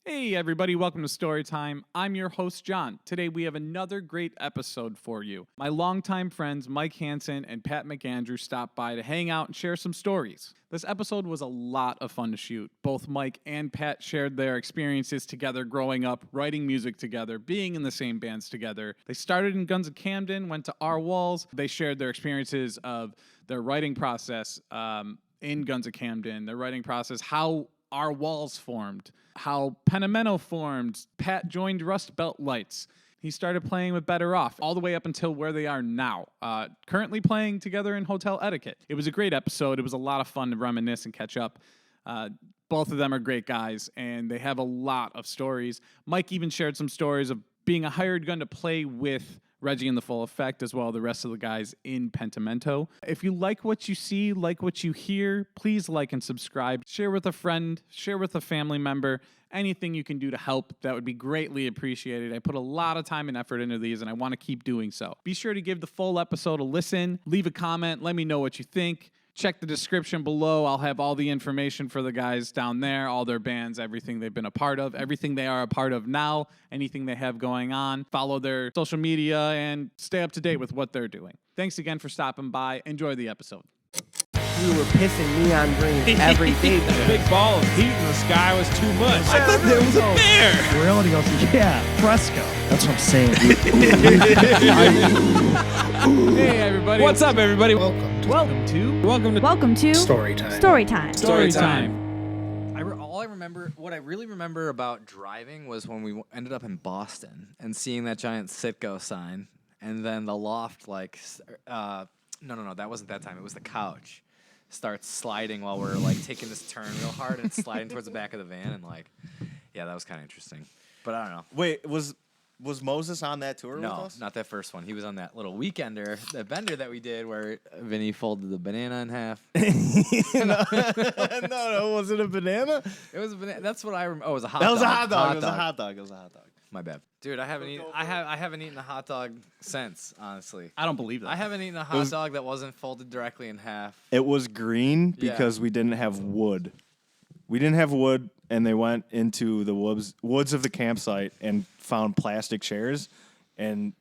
Hey everybody, welcome to Storytime. I'm your host, John. Today we have another great episode for you. My longtime friends Mike Hansen and Pat McAndrew stopped by to hang out and share some stories. This episode was a lot of fun to shoot. Both Mike and Pat shared their experiences together growing up, writing music together, being in the same bands together. They started in Guns of Camden, went to Our Walls. They shared their experiences of their writing process in Guns of Camden, their writing process, how Our Walls formed, how Pentimento formed. Pat joined Rust Belt Lights. He started playing with Better Off all the way up until where they are now, currently playing together in Hotel Etiquette. It was a great episode. It was a lot of fun to reminisce and catch up. Both of them are great guys, and they have a lot of stories. Mike even shared some stories of being a hired gun to play with Reggie in the Full Effect, as well as the rest of the guys in Pentimento. If you like what you see, like what you hear, please like and subscribe. Share with a friend, share with a family member. Anything you can do to help, that would be greatly appreciated. I put a lot of time and effort into these, and I want to keep doing so. Be sure to give the full episode a listen. Leave a comment. Let me know what you think. Check the description below. I'll have all the information for the guys down there, all their bands, everything they've been a part of, everything they are a part of now, anything they have going on. Follow their social media and stay up to date with what they're doing. Thanks again for stopping by. Enjoy the episode. We were pissing neon green every day. That big ball of heat in the sky was too much. I thought there was a bear. Reality goes, yeah, fresco. That's what I'm saying. Hey, everybody. What's up, everybody? Welcome to Welcome to Storytime. Storytime. What I really remember about driving was when we ended up in Boston and seeing that giant Citgo sign, and then the loft, no, that wasn't that time. It was the couch. Starts sliding while we're taking this turn real hard and sliding towards the back of the van, and that was kind of interesting. But I don't know. Wait, was Moses on that tour with No, us? not that first one. He was on that little weekender, that bender that we did where Vinny folded the banana in half. No, was it a banana? It was a banana. That's what I remember. Oh, it was a hot That dog. was a hot dog. It was a hot dog. It was a hot dog. My bad, dude. I haven't eaten a hot dog since. Honestly, I don't believe that. I haven't eaten a hot dog that wasn't folded directly in half. It was green Yeah. because we didn't have wood. We didn't have wood, and they went into the woods of the campsite and found plastic chairs and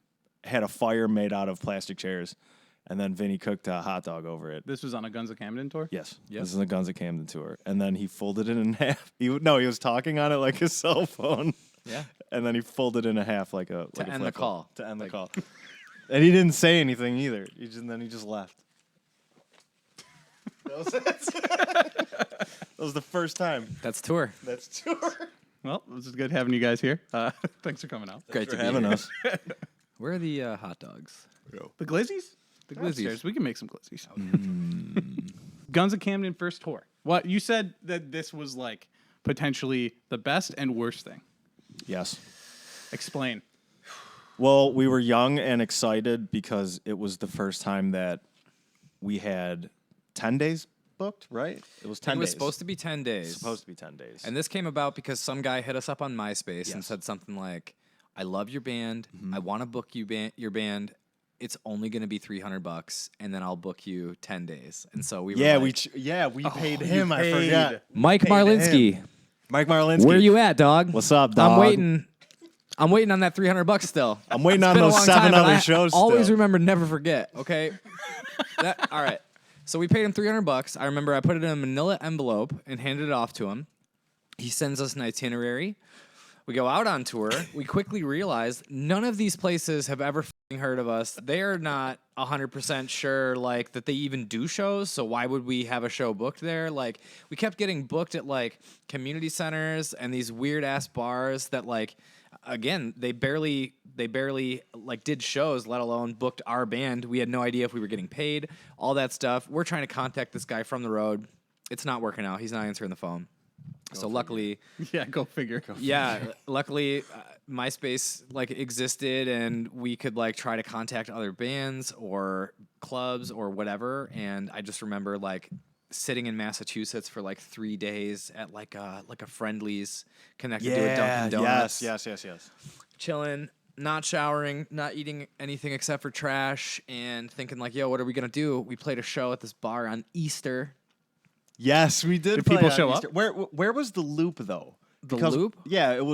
had a fire made out of plastic chairs. And then Vinny cooked a hot dog over it. This was on a Guns of Camden tour? Yes. Yep. This is the Guns of Camden tour. And then he folded it in half. He was talking on it like a cell phone. Yeah. And then he folded it in half like a To end the flip call. phone. To end the call. And he didn't say anything either. Then he just left. That was it. That was the first time. That's tour. That's tour. Well, this is good having you guys here. Thanks for coming out. Great to For be having here. us. Where are the hot dogs? The Glizzies? The They're upstairs. glizzies. We can make some Glizzies. Guns of Camden first tour. What you said that this was potentially the best and worst thing. Yes. Explain. Well, we were young and excited because it was the first time that we had 10 days booked, right? It was 10 It was days. supposed to be 10 days. Supposed to be 10 days. And this came about because some guy hit us up on MySpace and Yes. said something like, "I love your band. I want to book your band. It's only going to be $300, and then I'll book you 10 days." And so we were we paid him. I paid. forgot. Mike paid Marlinsky, Mike Marlinsky. where you at, dog? What's up, dog? I'm waiting on that $300 still. I'm waiting It's on been a those long 7 time, but other I shows Always still. remember, never forget. Okay. All right. So we paid him $300. I remember I put it in a manila envelope and handed it off to him. He sends us an itinerary. We go out on tour. We quickly realize none of these places have ever f***ing heard of us. They are not 100% sure that they even do shows. So why would we have a show booked there? We kept getting booked at community centers and these weird ass bars that again, they barely did shows, let alone booked our band. We had no idea if we were getting paid, all that stuff. We're trying to contact this guy from the road. It's not working out. He's not answering the phone. Luckily, Yeah, go figure. luckily MySpace existed and we could try to contact other bands or clubs or whatever. And I just remember sitting in Massachusetts for 3 days at a Friendlies connected to a Dunkin' Donuts. Yes. Chilling, not showering, not eating anything except for trash, and thinking yo, what are we gonna do? We played a show at this bar on Easter. Yes, we did. Did play people on show Easter. Where was the loop though? The Because- loop? Yeah, it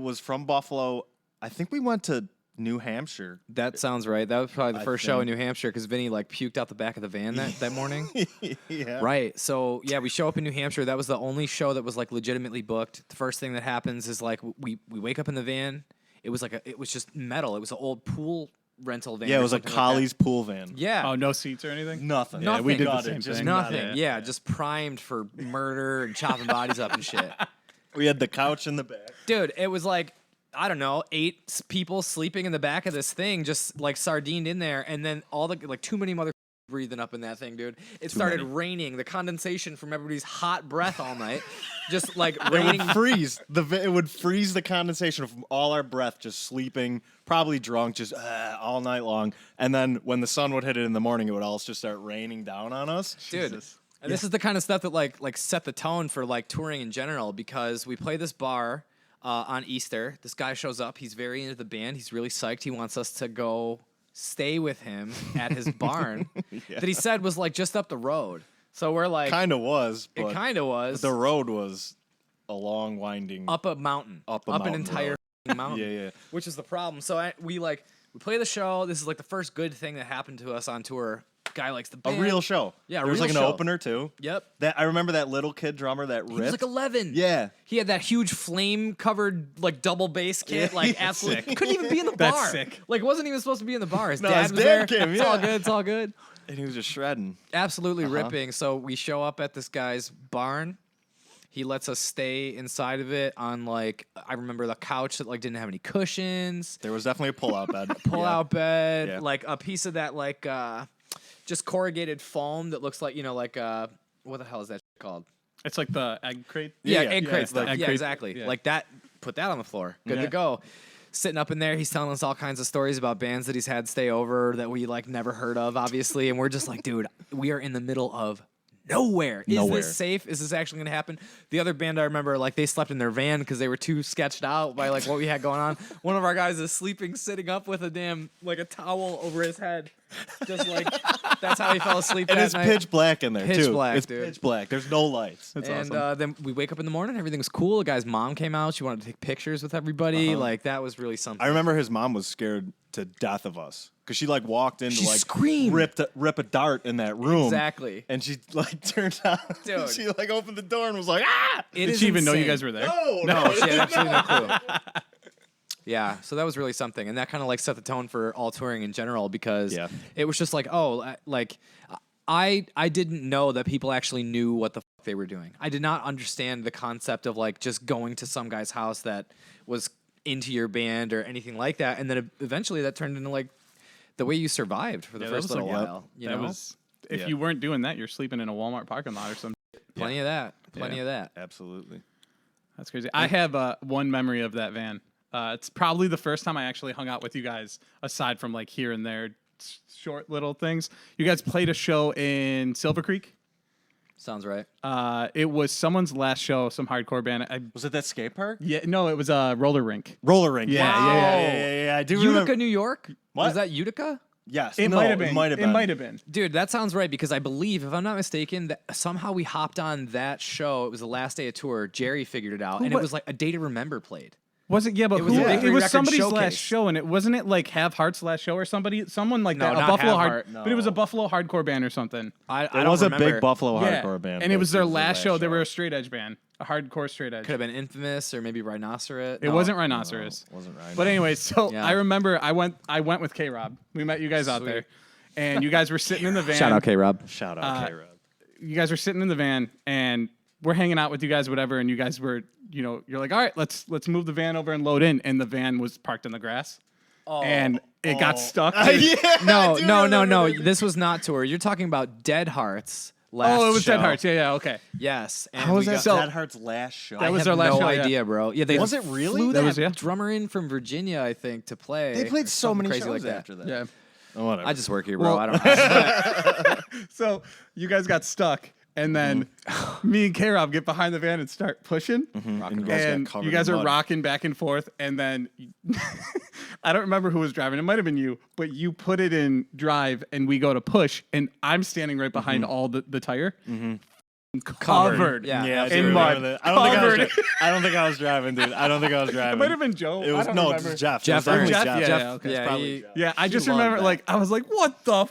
was from Buffalo. I think we went to New Hampshire. That sounds right. That was probably the I first show in think. New Hampshire because Vinny like puked out the back of the van that morning. Yeah. Right. So yeah, we show up in New Hampshire. That was the only show that was like legitimately booked. The first thing that happens is like we wake up in the van. It was just metal. It was an old pool rental van. Yeah, it or was a something like that. Collie's pool van. Yeah. Oh, no seats or anything? Nothing. Yeah, we did the Got same it, just thing. got Nothing. it. Yeah, just primed for murder and chopping bodies up and shit. We had the couch in the back. Dude, it was like, I don't know, 8 people sleeping in the back of this thing, just like sardined in there, and then all the like too many mother breathing up in that thing, dude. It started raining. The condensation from everybody's hot breath all night, just like It raining. would freeze. It would freeze the condensation from all our breath, just sleeping, probably drunk, just all night long. And then when the sun would hit it in the morning, it would all just start raining down on us. Dude. And this is the kind of stuff that like set the tone for like touring in general, because we play this bar on Easter. This guy shows up. He's very into the band. He's really psyched. He wants us to go stay with him at his barn that he said was like just up the road. So we're like, Kind of was, it but kind of was the road was a long, winding. up a mountain, Up a an mountain entire road. f***ing mountain. Yeah. Which is the problem. So we play the show. This is like the first good thing that happened to us on tour. Guy likes the A band. real show. Yeah, a there was real like an show. opener too. Yep. That I remember that little kid drummer that ripped. He was like 11. Yeah. He had that huge flame-covered like double bass kit, like absolutely couldn't even be in the That's bar. sick. Like wasn't even supposed to be in the bar. His No, dad his was dad there. came, It's all yeah. good. It's all good. And he was just shredding. Absolutely ripping. So we show up at this guy's barn. He lets us stay inside of it on like I remember the couch that like didn't have any cushions, There was definitely a pull-out bed. pull-out bed, Yeah. like a piece of that like just corrugated foam that looks like like what the hell is that called? It's like the egg crate. Yeah, Yeah, egg yeah, crate it's stuff. the egg Yeah, crate. exactly. Yeah. Like that. Put that on the floor. Good Yeah. to go. Sitting up in there, he's telling us all kinds of stories about bands that he's had stay over that we like never heard of, obviously, and we're just like, dude, we are in the middle of nowhere. Is Nowhere. this safe? Is this actually gonna happen? The other band I remember, like they slept in their van because they were too sketched out by like what we had going on. One of our guys is sleeping, sitting up with a damn like a towel over his head, just like that's how he fell asleep. And that it's night. pitch black in there Pitch too. black, it's dude. pitch black. There's no lights. That's And awesome. then we wake up in the morning. Everything was cool. The guy's mom came out. She wanted to take pictures with everybody. Like that was really something. I remember his mom was scared to death of us because she like walked in She to like screamed. rip a dart in that room. Exactly. And she like turned out. Dude. She like opened the door and was like, ah! It Did is she even know you insane. guys were there? No, she had absolutely no clue. Yeah, so that was really something, and that kind of like set the tone for all touring in general because Yeah. it was just like, I didn't know that people actually knew what the fuck they were doing. I did not understand the concept of like just going to some guy's house that was into your band or anything like that, and then eventually that turned into like the way you survived for the Yeah, that first was little like- while. You that know, was if Yeah. you weren't doing that, you're sleeping in a Walmart parking lot or something. plenty of that, plenty of that. Absolutely. That's crazy. I have one memory of that van. It's probably the first time I actually hung out with you guys, aside from like here and there, short little things. You guys played a show in Silver Creek. Sounds right. It was someone's last show, some hardcore band. Was it that skate park? Yeah, no, it was a roller rink. Roller rink. Yeah, Yeah, yeah, yeah. I do Utica, remember. New York. What? Was that Utica? Yes. It no, might have been. It might have It been. might have been. Dude, that sounds right because I believe, if I'm not mistaken, that somehow we hopped on that show. It was the last day of tour. Jerry figured it out, and it what- was like a Day to Remember played. Was it? Yeah, but It was who? a It Victory was Records somebody's showcase. last show, and it wasn't it like Have Heart's last show or someone like No, that. A not Buffalo Have hard, Heart, but it was a Buffalo hardcore band or something. I It don't was a remember. big Buffalo Yeah, hardcore band. and it but was their the last show. They were a straight edge band, a hardcore straight edge. Could have been Infamous or maybe Rhinoceros. It wasn't Rhinoceros. Wasn't right. But anyway, so Yeah. I remember I went with K Rob. We met you guys out there, and you guys were sitting in the van. Shout out K-Rob. Shout out K-Rob. You guys were sitting in the van, and we're hanging out with you guys, whatever. And you guys were, you're like, all right, let's move the van over and load in. And the van was parked in the grass, and it got stuck. No. This was not tour. You're talking about Dead Hearts. Last Oh, it was show. Dead Hearts. Yeah, okay. Yes. And How was we that got- Dead Heart's last show? That was I their have last no show, yeah. idea, bro. Yeah, they Was it really? flew That that was, yeah. drummer in from Virginia, I think, to play. They played so Something many crazy shows like that. after that. Yeah. Oh, whatever. I just work here, bro. Well- I don't know. So you guys got stuck, and then me and K Rob get behind the van and start pushing. Rock and And roll. got And covered you in guys are mud. rocking back and forth, and then I don't remember who was driving. It might have been you, but you put it in drive, and we go to push, and I'm standing right behind all the tire. covered. Yeah. Yeah, I In do remember mud. that. Covered. I don't think I was driving, dude. I don't think I was driving. It might have been Joe. It was I don't no, remember. it's Jeff. Jeff It was Ernst. definitely Jeff? Jeff. Yeah, okay. Yeah, Probably he- Jeff. Yeah, I He just loved remember that. like I was like, what the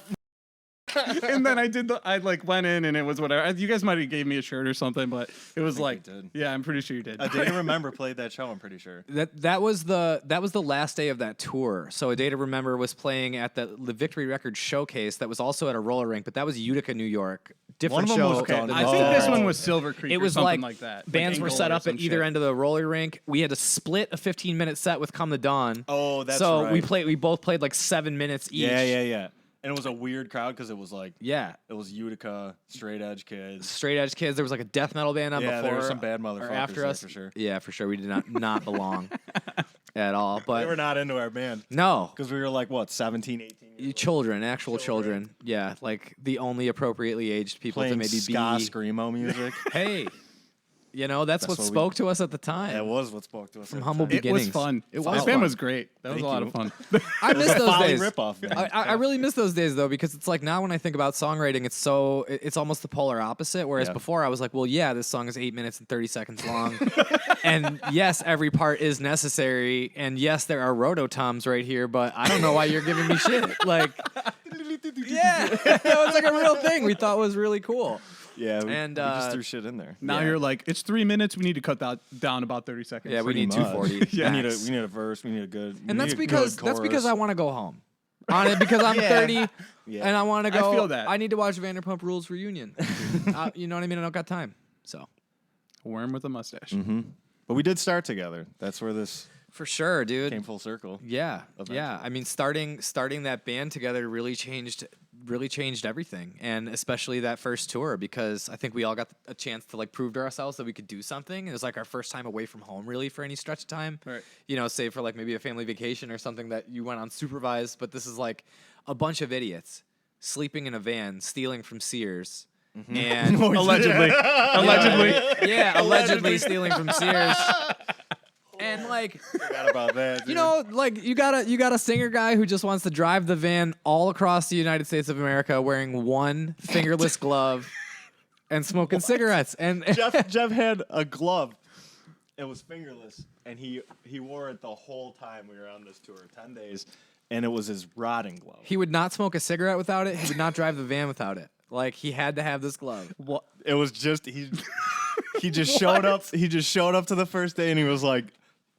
and then I went in and it was whatever. You guys might have gave me a shirt or something, but it was like we did. yeah, I'm pretty sure you did. A Day to Remember played that show, I'm pretty sure. That was the last day of that tour. So A Day to Remember was playing at the Victory Records showcase that was also at a roller rink, but that was Utica, New York. Different One of them show. was Okay, Guns I of think this Camden. one was Silver Creek It or was something like, that. bands Like were Angola set or up some at either shit. end of the roller rink. We had to split a 15-minute set with Come the Dawn. Oh, that's so right. we both played like 7 minutes each. Yeah. And it was a weird crowd because it was like, Yeah. it was Utica, straight edge kids. Straight edge kids. There was like a death metal band on Yeah, before. there were some bad or motherfuckers after there us. for sure. Yeah, for sure. We did not belong at all. But They were not into our band no. because we were like, what, 17, 18 years You old? children, actual children. Yeah, like the only appropriately aged people Playing to maybe ska be. screamo music. Hey, that's what what we- spoke to us at the time. That was what spoke to us. From at the humble time. It beginnings. was fun. It was This band fun. was great. That was Thank a lot you. of fun. I miss It was a those Folly days. ripoff band. I really miss those days though, because it's like now when I think about songwriting, it's almost the polar opposite. Whereas Yeah. before I was like, well, yeah, this song is 8 minutes and 30 seconds long, and yes, every part is necessary, and yes, there are rototoms right here, but I don't know why you're giving me shit. Like, yeah, that was like a real thing we thought was really cool. Yeah, we And, just threw shit in there. Now Yeah. you're like, it's 3 minutes. We need to cut that down about 30 seconds. Yeah, we Pretty need much. 240. Yeah. We max. need a verse. We need a good. we And need that's a because good chorus. I want to go home. On it because I'm 30 Yeah. and I want to I go. feel that. I need to watch Vanderpump Rules reunion. You know what I mean? I don't got time. So Worm with a mustache. But we did start together. That's where this for sure, dude. came full circle. Yeah, Eventually. yeah. I mean, starting that band together really changed everything, and especially that first tour because I think we all got a chance to like prove to ourselves that we could do something. It was like our first time away from home, really, for any stretch of time. Right. You know, save for like maybe a family vacation or something that you went on supervised. But this is like a bunch of idiots sleeping in a van, stealing from Sears, and Allegedly. Allegedly. yeah, allegedly stealing from Sears. And like, Forgot about that. you know, like you got a singer guy who just wants to drive the van all across the United States of America wearing one fingerless glove and smoking cigarettes. And Jeff had a glove. It was fingerless, and he wore it the whole time we were on this tour, 10 days, and it was his rotting glove. he would not smoke a cigarette without it. He would not drive the van without it. Like he had to have this glove. What? It was just he just showed up. He just showed up to the first day, and he was like,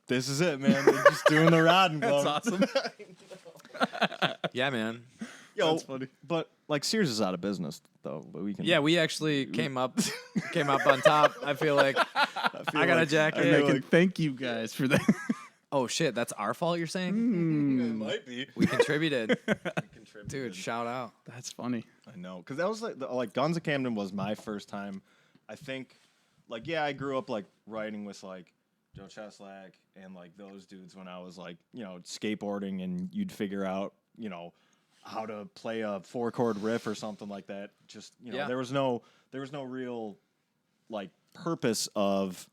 "This is it, man. We're just doing the rotting glove." That's awesome. Yeah, man. Yo, That's funny. But like Sears is out of business though. But we can. Yeah, we actually came up on top. I feel like I got a jacket. And I can thank you guys for that. Oh shit, that's our fault. You're saying It might be. we contributed, dude. Shout out. That's funny. I know, because that was like Guns of Camden was my first time. I think, like, yeah, I grew up like writing with like Joe Cheslack and like those dudes when I was like, you know, skateboarding, and you'd figure out, you know, how to play a 4-chord riff or something like that. Just, you know, Yeah. there was no real like purpose of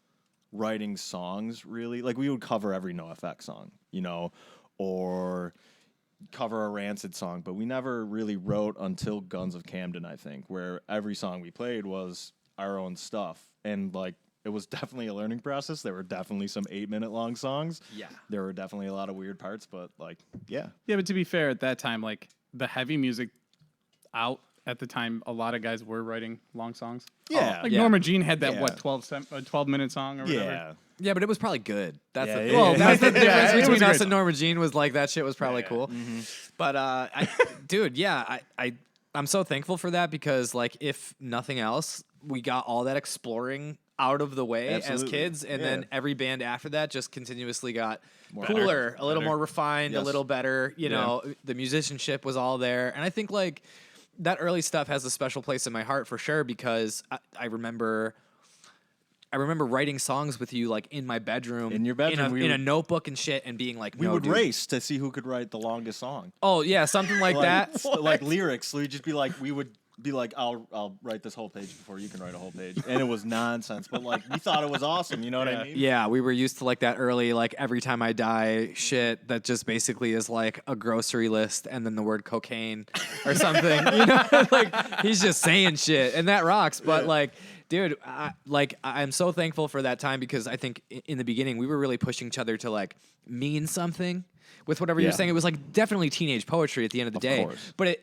writing songs really. Like we would cover every NoFX song, you know, or cover a Rancid song, but we never really wrote until Guns of Camden, I think, where every song we played was our own stuff. And like it was definitely a learning process. There were definitely some 8-minute long songs. Yeah. There were definitely a lot of weird parts, but like, yeah. Yeah, but to be fair, at that time, like the heavy music out at the time, a lot of guys were writing long songs. Yeah. Like Yeah. Norma Jean had that, Yeah. what, 12-minute song or whatever? Yeah. Yeah, but it was probably good. That's Yeah, the yeah, thing. yeah. That's the difference Yeah, it was between a us great and Norma Jean was like that shit was probably Yeah. cool. But dude, yeah, I'm so thankful for that because like if nothing else, we got all that exploring out of the way as Absolutely. kids, and then Yeah. every band after that just continuously got More cooler, better. a little Better. more refined, a Yes. little better. You Yeah. know, the musicianship was all there, and I think like that early stuff has a special place in my heart for sure because I remember writing songs with you like in my bedroom, In your bedroom, we in a would- notebook and shit, and being like, We "No, would dude." race to see who could write the longest song. Oh yeah, something like that. Like lyrics. So we'd just be like, we would be like, I'll write this whole page before you can write a whole page. And it was nonsense, but like we thought it was awesome, you know what I mean? Yeah, we were used to like that early, like every time I die shit that just basically is like a grocery list and then the word cocaine or something. You know, like he's just saying shit and that rocks. But like Dude, I'm so thankful for that time because I think in the beginning we were really pushing each other to like mean something with whatever you're saying. It was like definitely teenage poetry at the end of the day. Course. But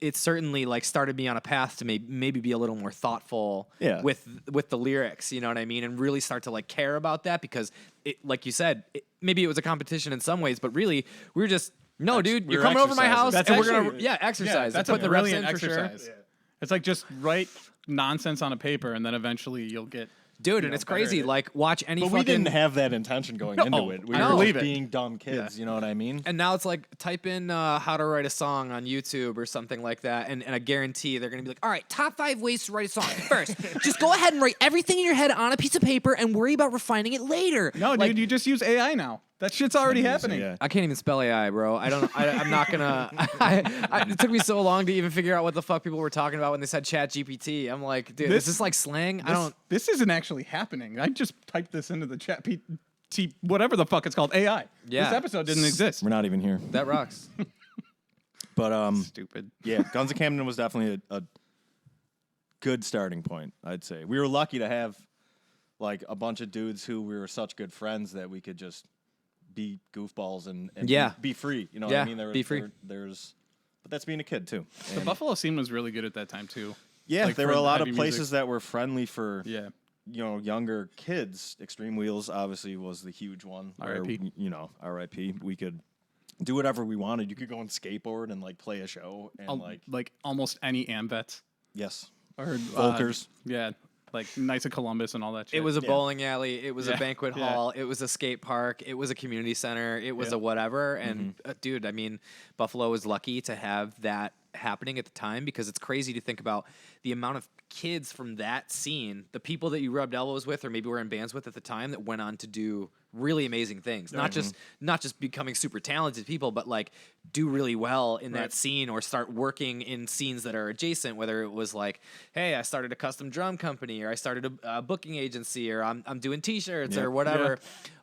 it certainly like started me on a path to maybe be a little more thoughtful with the lyrics, you know what I mean? And really start to like care about that because it, like you said, maybe it was a competition in some ways, but really we were just dude, you're coming over my house and we're gonna exercise. That's put a the reps brilliant in for exercise. sure. It's like just write nonsense on a paper, and then eventually you'll get. Dude, and it's crazy. Like, watch any But fucking... we didn't have that intention going into it. We I were believe just it. being dumb kids, you know what I mean? And now it's like, type in how to write a song on YouTube or something like that, and I guarantee they're going to be like, all right, top 5 ways to write a song. First, just go ahead and write everything in your head on a piece of paper and worry about refining it later. No, like, dude, you just use AI now. That shit's already happening. Yeah. I can't even spell AI, bro. I'm not gonna. It took me so long to even figure out what the fuck people were talking about when they said Chat GPT. I'm like, dude, is this like slang? This isn't actually happening. I just typed this into the Chat GPT, whatever the fuck it's called, AI. Yeah. This episode didn't exist. We're not even here. That rocks. But Stupid. yeah, Guns of Camden was definitely a good starting point, I'd say. We were lucky to have like a bunch of dudes who we were such good friends that we could just be goofballs and be free. You know what I mean? Be free. But that's being a kid too. The Buffalo scene was really good at that time too. Yeah, Like, there for were a lot of heavy places music. that were friendly for Yeah. younger kids. Extreme Wheels obviously was the huge one. where, R.I.P.. R.I.P. We could do whatever we wanted. You could go and skateboard and like play a show and Like almost any AmVets yes, or Volkers. Yeah, like Knights of Columbus and all that shit. It was a bowling alley. It was a banquet Yeah. hall. It was a skate park. It was a community center. It was a whatever. And dude, I mean, Buffalo was lucky to have that happening at the time because it's crazy to think about the amount of kids from that scene, the people that you rubbed elbows with or maybe were in bands with at the time that went on to do really amazing things. Not just becoming super talented people, but like do really well in that scene or start working in scenes that are adjacent, whether it was like, hey, I started a custom drum company or I started a booking agency or I'm doing t-shirts or whatever.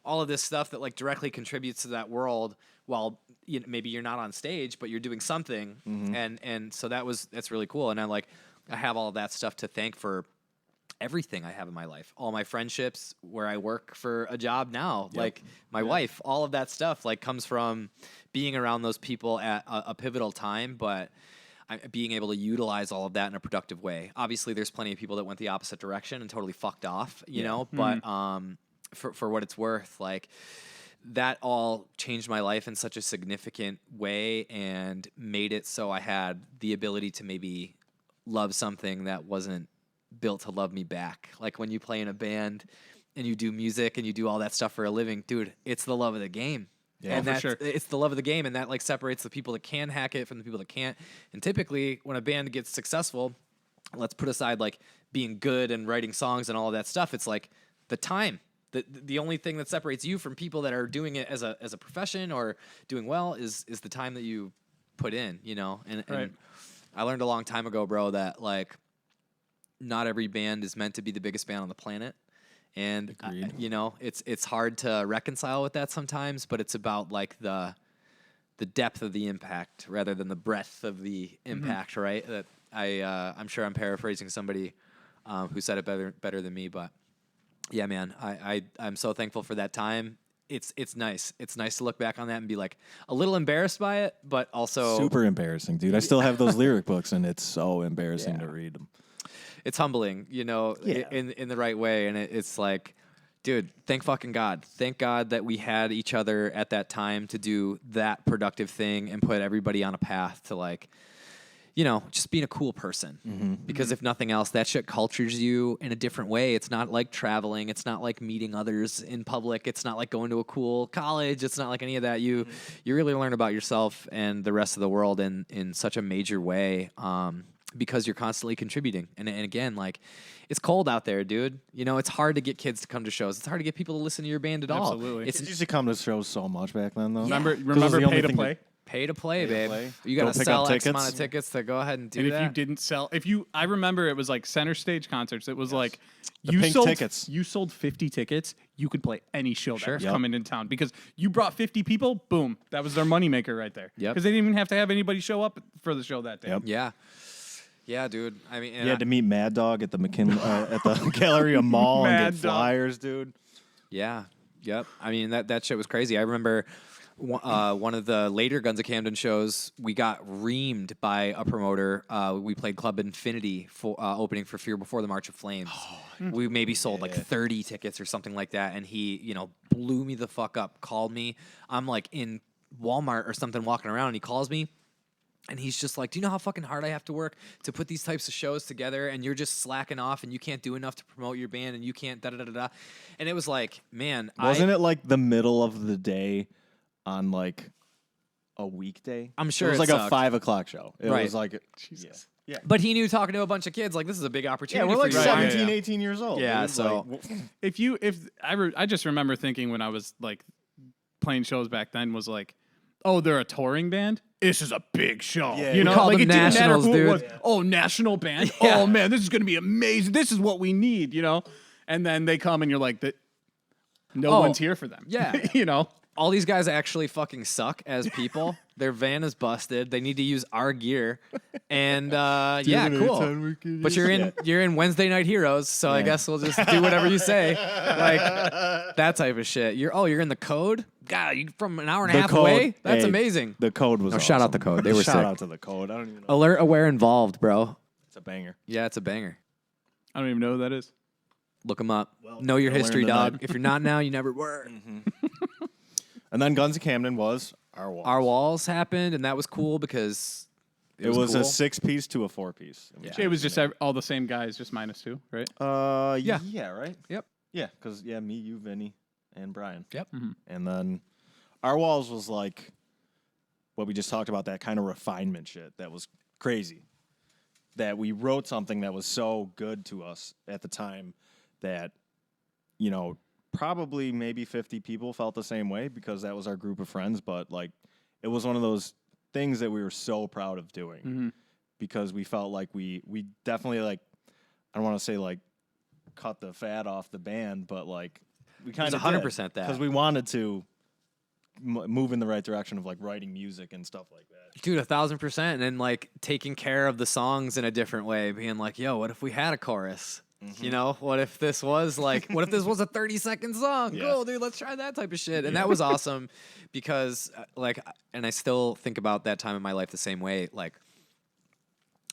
All of this stuff that like directly contributes to that world while maybe you're not on stage, but you're doing something. And so that's really cool. And I have all of that stuff to thank for everything I have in my life, all my friendships, where I work for a job now, like my wife, all of that stuff like comes from being around those people at a pivotal time, but being able to utilize all of that in a productive way. Obviously there's plenty of people that went the opposite direction and totally fucked off, you know, but for what it's worth, like that all changed my life in such a significant way and made it so I had the ability to maybe love something that wasn't built to love me back. Like when you play in a band and you do music and you do all that stuff for a living, dude, it's the love of the game. Yeah, and for sure. It's the love of the game, and that like separates the people that can hack it from the people that can't. And typically when a band gets successful, let's put aside like being good and writing songs and all of that stuff, it's like the time. The only thing that separates you from people that are doing it as a profession or doing well is the time that you put in, you know? And I learned a long time ago, bro, that like not every band is meant to be the biggest band on the planet. And you know, it's hard to reconcile with that sometimes, but it's about like the depth of the impact rather than the breadth of the impact, right? That I'm sure I'm paraphrasing somebody who said it better than me, but yeah, man, I'm so thankful for that time. It's nice. It's nice to look back on that and be like a little embarrassed by it, but also Super embarrassing, dude. I still have those lyric books, and it's so embarrassing to read them. It's humbling, you know, in the right way. And it's like, dude, thank fucking God. Thank God that we had each other at that time to do that productive thing and put everybody on a path to like, you know, just being a cool person. Because if nothing else, that shit cultures you in a different way. It's not like traveling. It's not like meeting others in public. It's not like going to a cool college. It's not like any of that. You really learn about yourself and the rest of the world in such a major way. Because you're constantly contributing. And again, like, it's cold out there, dude. You know, it's hard to get kids to come to shows. It's hard to get people to listen to your band at all. Absolutely. It used to come to shows so much back then, though. Remember the only pay to thing play? Pay to play, babe. play. You got Go to pick sell up X amount tickets. of tickets to go ahead and do And that. if you didn't sell, I remember it was like center stage concerts. It was like The you pink sold tickets. You sold 50 tickets. You could play any show that was Yep. coming in town because you brought 50 people. Boom, that was their moneymaker right there. Yep. Because they didn't even have to have anybody show up for the show that day. Yep. Yeah. Yeah, dude. I mean, You had to meet Mad Dog at the at the Galleria Mall and Mad get Dog. flyers, dude. yeah, yep. I mean, that shit was crazy. I remember one of the later Guns of Camden shows, we got reamed by a promoter. We played Club Infinity for opening for Fear Before the March of Flames. We maybe sold like 30 tickets or something like that, and he, blew me the fuck up. Called me. I'm like in Walmart or something, walking around, and he calls me. And he's just like, do you know how fucking hard I have to work to put these types of shows together? And you're just slacking off and you can't do enough to promote your band and you can't da-da-da-da-da. And it was like, man. Wasn't it like the middle of the day on like a weekday? I'm sure it was it like sucked. a 5 o'clock show. It Right. was like, Jesus. Yeah. But he knew talking to a bunch of kids, like, this is a big Yeah, opportunity we're for like you. 17, Yeah. 18 years old. Yeah, dude. so- Like, I just remember thinking when I was like playing shows back then was like, oh, they're a touring band. This is a big show. Yeah. You We know, called like them it didn't matter nationals, who it was. dude. Oh, national band. Yeah. Oh man, this is gonna be amazing. This is what we need. And then they come and you're like, no Oh, one's here for them. yeah. All these guys actually fucking suck as people. Their van is busted. They need to use our gear. And yeah, cool. But you're in Wednesday Night Heroes, so I guess we'll just do whatever you say. Like that type of shit. You're in the Code? God, you from an hour and a half away? That's hey, amazing. The Code was shout out awesome. the Code. They were Shout sick. out to the Code. I don't even know. Alert, aware, involved, bro. It's a banger. Yeah, it's a banger. I don't even know who that is. Look them up. Know your you'll history, learn tonight. dog. If you're not now, you never were. And then Guns of Camden was Our Walls. Our Walls happened, and that was cool because It was cool. a 6-piece to a 4-piece. It was just all the same guys, just -2, right? Yeah. Yeah, right? Yep. Yeah, because, me, you, Vinny, and Brian. Yep. And then Our Walls was like what we just talked about, that kind of refinement shit that was crazy. That we wrote something that was so good to us at the time that, probably maybe 50 people felt the same way because that was our group of friends. But, like, it was one of those things that we were so proud of doing because we felt like we definitely, like, I don't want to say, like, cut the fat off the band, but, like, we kind of 100% that. because we wanted to move in the right direction of like writing music and stuff like that. Dude, 1,000%. And then like taking care of the songs in a different way, being like, yo, what if we had a chorus? What if this was like, what if this was a 30-second song? Yeah. Cool, dude, let's try that type of shit. And that was awesome because and I still think about that time in my life the same way. Like,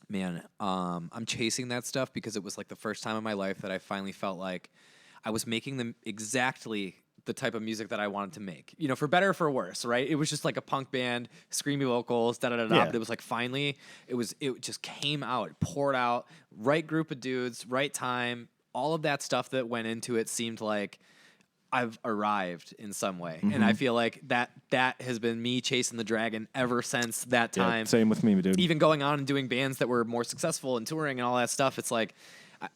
man, I'm chasing that stuff because it was like the first time in my life that I finally felt like I was making them exactly the type of music that I wanted to make, for better or for worse, right? It was just like a punk band, screamy vocals, da-da-da-da, Yeah. but it was like finally, it just came out, it poured out, right group of dudes, right time, all of that stuff that went into it seemed like I've arrived in some way. And I feel like that has been me chasing the dragon ever since that time. Yeah, same with me, dude. Even going on and doing bands that were more successful and touring and all that stuff, it's like,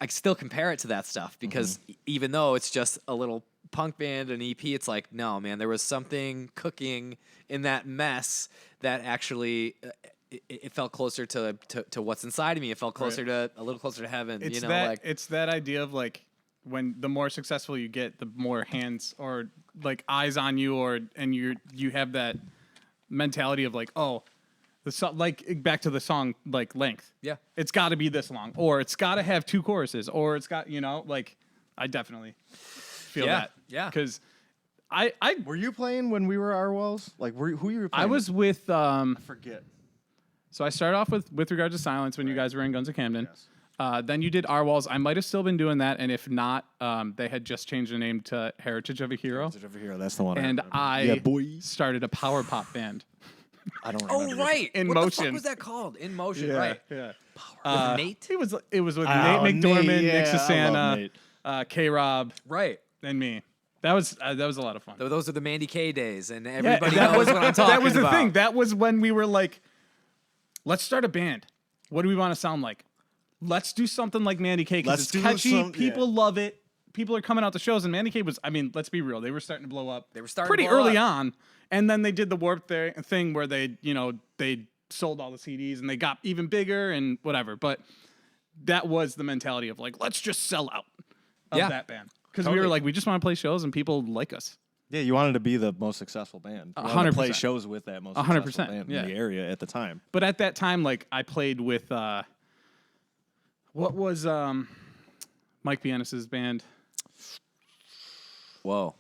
I still compare it to that stuff because even though it's just a little punk band, an EP, it's like, no, man, there was something cooking in that mess that actually it felt closer to what's inside of me. It felt closer to a little closer to heaven. It's It's that idea of like when the more successful you get, the more hands or like eyes on you, and you have that mentality of like, oh, like back to the song like length. Yeah. It's got to be this long, or it's got to have 2 choruses, or it's got like I definitely feel that. Yeah. Because I Were you playing when we were Our Walls? Like, who you were playing? I was with I forget. So I started off with Regard to Silence when you guys were in Guns of Camden. Then you did Our Walls. I might have still been doing that, and if not, they had just changed the name to Heritage of a Hero. Heritage of a Hero, that's the one. And remember. I started a power pop band. I don't remember. oh, right. In what the Motion. fuck was that called? In Motion, right. Yeah. With Nate? It was with Oh, Nate McDormand, Nate, Nick yeah, I love Nate. Sessanna, K-Rob, Right. and me. That was a lot of fun. Those are the Mandy K days, and everybody that knows was what I'm talking That was the about. thing. That was when we were like, let's start a band. What do we want to sound like? Let's do something like Mandy K because Let's it's do catchy. some- People love it. People are coming out to shows, and Mandy K was, I mean, let's be real. They were starting to blow up. They were starting pretty to blow early up. on. And then they did the Warped thing where they sold all the CDs and they got even bigger and whatever. But that was the mentality of like, let's just sell out of Yeah. that band. Because we were like, we just want to play shows and people like us. Yeah, you wanted to be the most successful band. You wanted to 100%. play shows with that most 100%, successful band yeah. in the area at the time. But at that time, like I played with What was Mike Pianis's band? Whoa.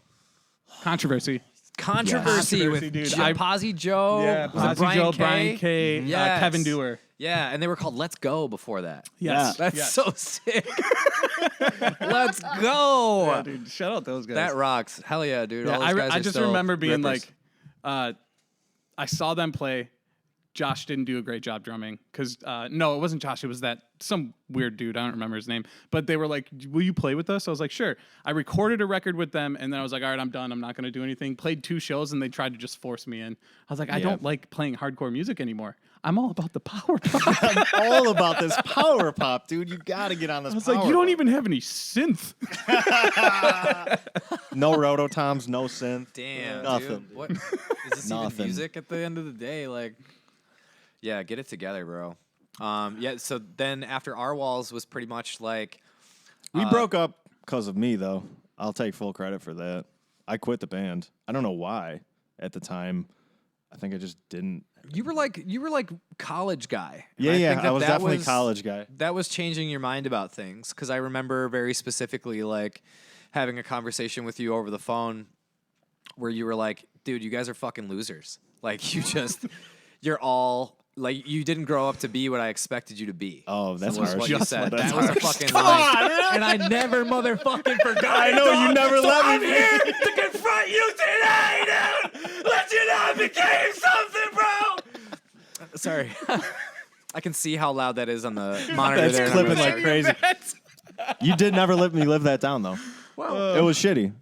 Controversy. Controversy with dude. Posy Joe. Yeah, was it Posy Joe, Brian K? K, Yes. Kevin Dewar. Yeah, and they were called Let's Go before that. Yes. That's yes. so sick. Let's go. Yeah, dude, shout out those guys. That rocks. Hell yeah, dude. Yeah, All those guys I are just still remember being rippers. like, I saw them play. Josh didn't do a great job drumming because no, it wasn't Josh. It was some weird dude. I don't remember his name. But they were like, "Will you play with us?" I was like, "Sure." I recorded a record with them, and then I was like, "All right, I'm done. I'm not going to do anything." Played 2 shows, and they tried to just force me in. I was like, "I don't like playing hardcore music anymore. I'm all about the power pop." I'm all about this power pop, dude. You got to get on this. I was like, "You don't even have any synth." No rototoms, no synth. Damn, nothing. dude. What is this even Nothing. music at the end of the day? Like, yeah, get it together, bro. Yeah. So then after Our Walls was pretty much like We broke up because of me, though. I'll take full credit for that. I quit the band. I don't know why at the time. I think I just didn't. you were like college guy. And Yeah, I yeah. think I was that definitely college guy. That was changing your mind about things because I remember very specifically like having a conversation with you over the phone where you were like, "Dude, you guys are fucking losers. Like you're all." Like, you didn't grow up to be what I expected you to be. Oh, that's was harsh. what you said. That's That was a harsh. fucking lie. And I never motherfucking forgot. I know, you never let me here to confront you today, dude. Let you know I became something, bro. Sorry. I can see how loud that is on the monitor That's there. and I'm clipping really like sorry. crazy. You did never let me live that down, though. It was shitty.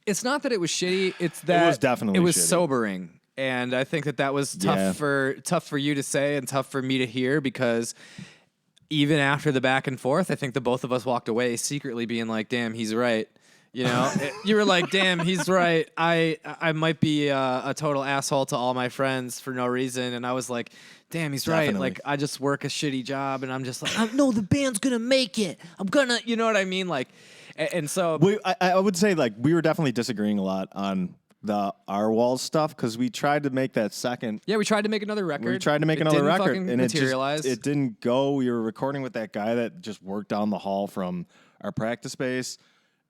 It's not that it was shitty. It's that was definitely it was shitty. sobering. And I think that was tough Yeah. for you to say and tough for me to hear because even after the back and forth, I think the both of us walked away secretly being like, "Damn, he's right." You know, you were like, "Damn, he's right. I might be a total asshole to all my friends for no reason," and I was like, "Damn, he's right. Definitely. Like, I just work a shitty job, and I'm just like, no, the band's gonna make it. I'm gonna, you know what I mean? Like, and so I would say like we were definitely disagreeing a lot on the Our Walls stuff because we tried to make that second. yeah, we tried to make another record. We tried to make It another didn't record, fucking and materialize. it didn't go. We were recording with that guy that just worked down the hall from our practice space,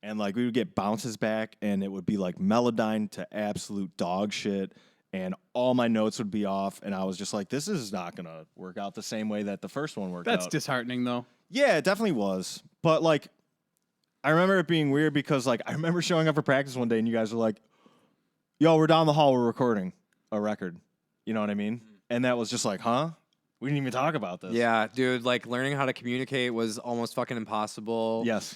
and like we would get bounces back, and it would be like Melodyne to absolute dog shit, and all my notes would be off, and I was just like, this is not gonna work out the same way that the first one worked That's out. disheartening, though. Yeah, it definitely was, but like I remember it being weird because like I remember showing up for practice one day, and you guys were like, "Yo, we're down the hall. We're recording a record." You know what I mean? And that was just like, huh? We didn't even talk about this. Yeah, dude, like learning how to communicate was almost fucking impossible. Yes.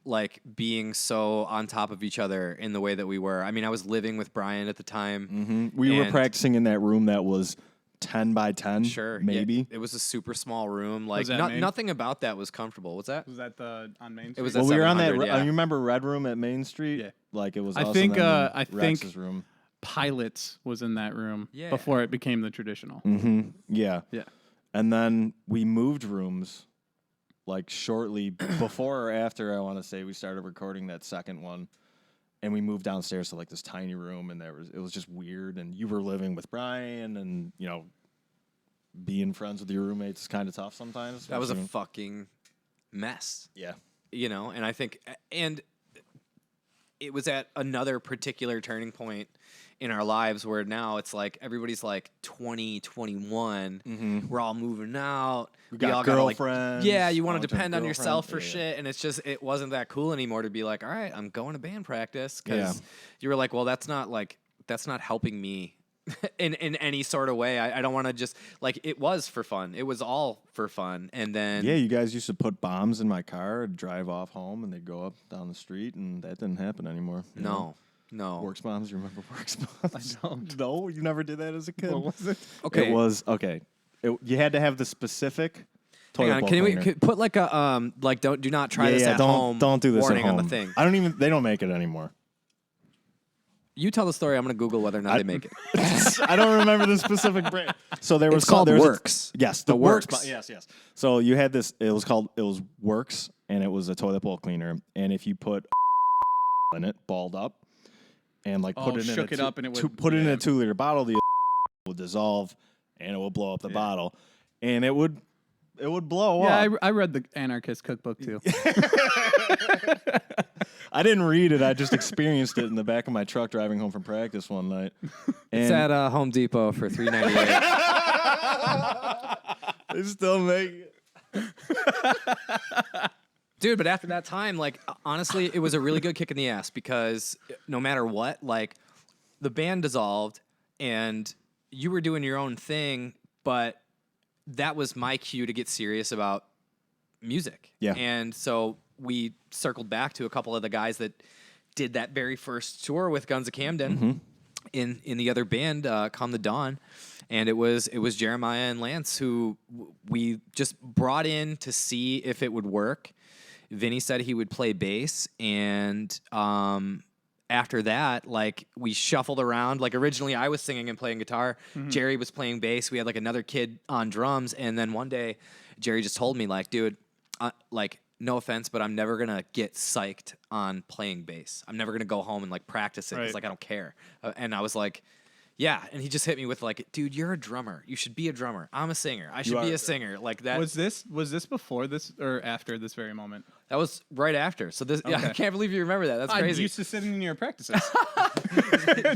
Like being so on top of each other in the way that we were. I mean, I was living with Brian at the time. Mm-hmm. We were And- practicing in that room that was 10 by 10. Sure. yeah, Maybe. it was a super small room. Like that Main? nothing about that was comfortable. What's that? Was that on Main Street? It was Well, at we were on that. 700, yeah. You remember Red Room at Main Street? Yeah. Like it was. I us think, and then I Rex's think- room. Pilots was in that room Yeah. before it became the traditional. Mm-hmm. Yeah. Yeah. And then we moved rooms, like shortly before or after. I want to say we started recording that second one, and we moved downstairs to like this tiny room, and it was just weird. And you were living with Brian, and you know, being friends with your roommates is kind of tough sometimes. That was a fucking mess. yeah. You know, and I think, and it was at another particular turning point in our lives where now it's like everybody's like 20, 21. We're all moving out. We got all gotta, like, girlfriends, yeah, you want to long-term depend on yourself for girlfriends. Yeah, shit. And it's just, it wasn't that cool anymore to be like, all right, I'm going to band practice. Because Yeah. you were like, well, that's not helping me in any sort of way. I don't want to just, like, it was for fun. It was all for fun. And then. Yeah, you guys used to put bombs in my car and drive off home, and they'd go up down the street, and that didn't happen anymore. you know? No. Works bombs. You remember Works bombs? I don't. No, you never did that as a kid. What was it? Okay. It was okay. You had to have the specific toilet Hang on, bowl can we cleaner. put like a like do not try this at don't, home. Don't do this warning at home. on the thing. They don't make it anymore. You tell the story. I'm gonna Google whether or not they make it. I don't remember the specific brand. So there was It's called there was a- Works. yes, The the Works. Works. Yes. So you had this. It was Works, and it was a toilet bowl cleaner. And if you put in it, balled up, and like put it in shook it up and it would- put it in yeah. a 2-liter bottle, the would dissolve and it would blow up the bottle, and it would It would blow Yeah, up. I read the Anarchist Cookbook too. I didn't read it. I just experienced it in the back of my truck driving home from practice one night. It's And at Home Depot for $3.98. they still make it. Dude, but after that time, like, honestly, it was a really good kick in the ass because no matter what, like, the band dissolved and you were doing your own thing, but that was my cue to get serious about music. Yeah. And so we circled back to a couple of the guys that did that very first tour with Guns of Camden in the other band, Come the Dawn. And it was Jeremiah and Lance who we just brought in to see if it would work. Vinny said he would play bass, and after that, like, we shuffled around. Like, originally I was singing and playing guitar. Jerry was playing bass. We had like another kid on drums, and then one day Jerry just told me, like, dude, like, no offense, but I'm never gonna get psyched on playing bass. I'm never gonna go home and like practice it because Right. like I don't care. And I was like, yeah. And he just hit me with like, dude, you're a drummer. You should be a drummer. I'm a singer. I should be a singer. Like that. Was this before this or after this very moment? That was right after. So this, yeah, I Okay. can't believe you remember that. That's I crazy. used to sit in your practices.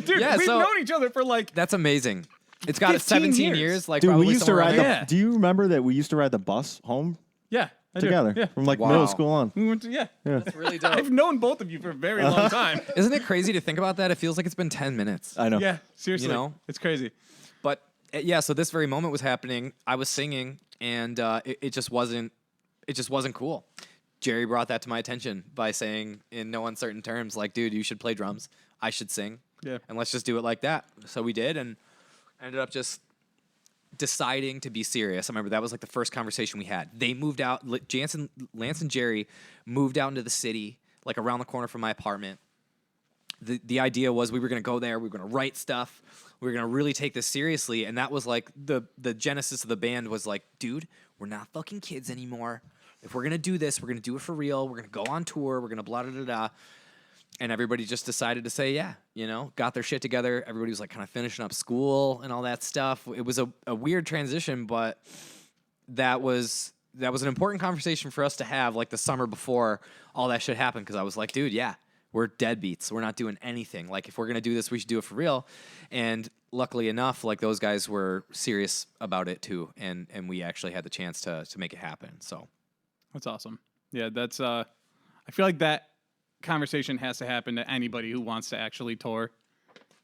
Dude, Yeah, we've so- known each other for like That's amazing. It's got 15 17 years. years. Like, Dude, probably we used to somewhere ride around the. there. Yeah. Do you remember that we used to ride the bus home yeah, I do. together Yeah. from like Wow. middle school on? We went to yeah. That's really dope. I've known both of you for a very long time. Isn't it crazy to think about that? It feels like it's been 10 minutes. I know. Yeah, seriously. You know? It's crazy. But yeah, so this very moment was happening. I was singing, and it just wasn't cool. Jerry brought that to my attention by saying in no uncertain terms, like, dude, you should play drums. I should sing. Yeah. And let's just do it like that. So we did, and ended up just deciding to be serious. I remember that was like the first conversation we had. They moved out. Lance and Jerry moved out into the city, like around the corner from my apartment. The idea was we were going to go there. We were going to write stuff. We were going to really take this seriously. And that was like the genesis of the band was like, dude, we're not fucking kids anymore. If we're going to do this, we're going to do it for real. We're going to go on tour. We're going to blah, blah, blah, blah. And everybody just decided to say, yeah, you know, got their shit together. Everybody was like kind of finishing up school and all that stuff. It was a weird transition, but that was an important conversation for us to have like the summer before all that shit happened. Cause I was like, dude, yeah, we're deadbeats. We're not doing anything. Like, if we're going to do this, we should do it for real. And luckily enough, like, those guys were serious about it too. And we actually had the chance to make it happen. So That's awesome. Yeah, that's I feel like that conversation has to happen to anybody who wants to actually tour,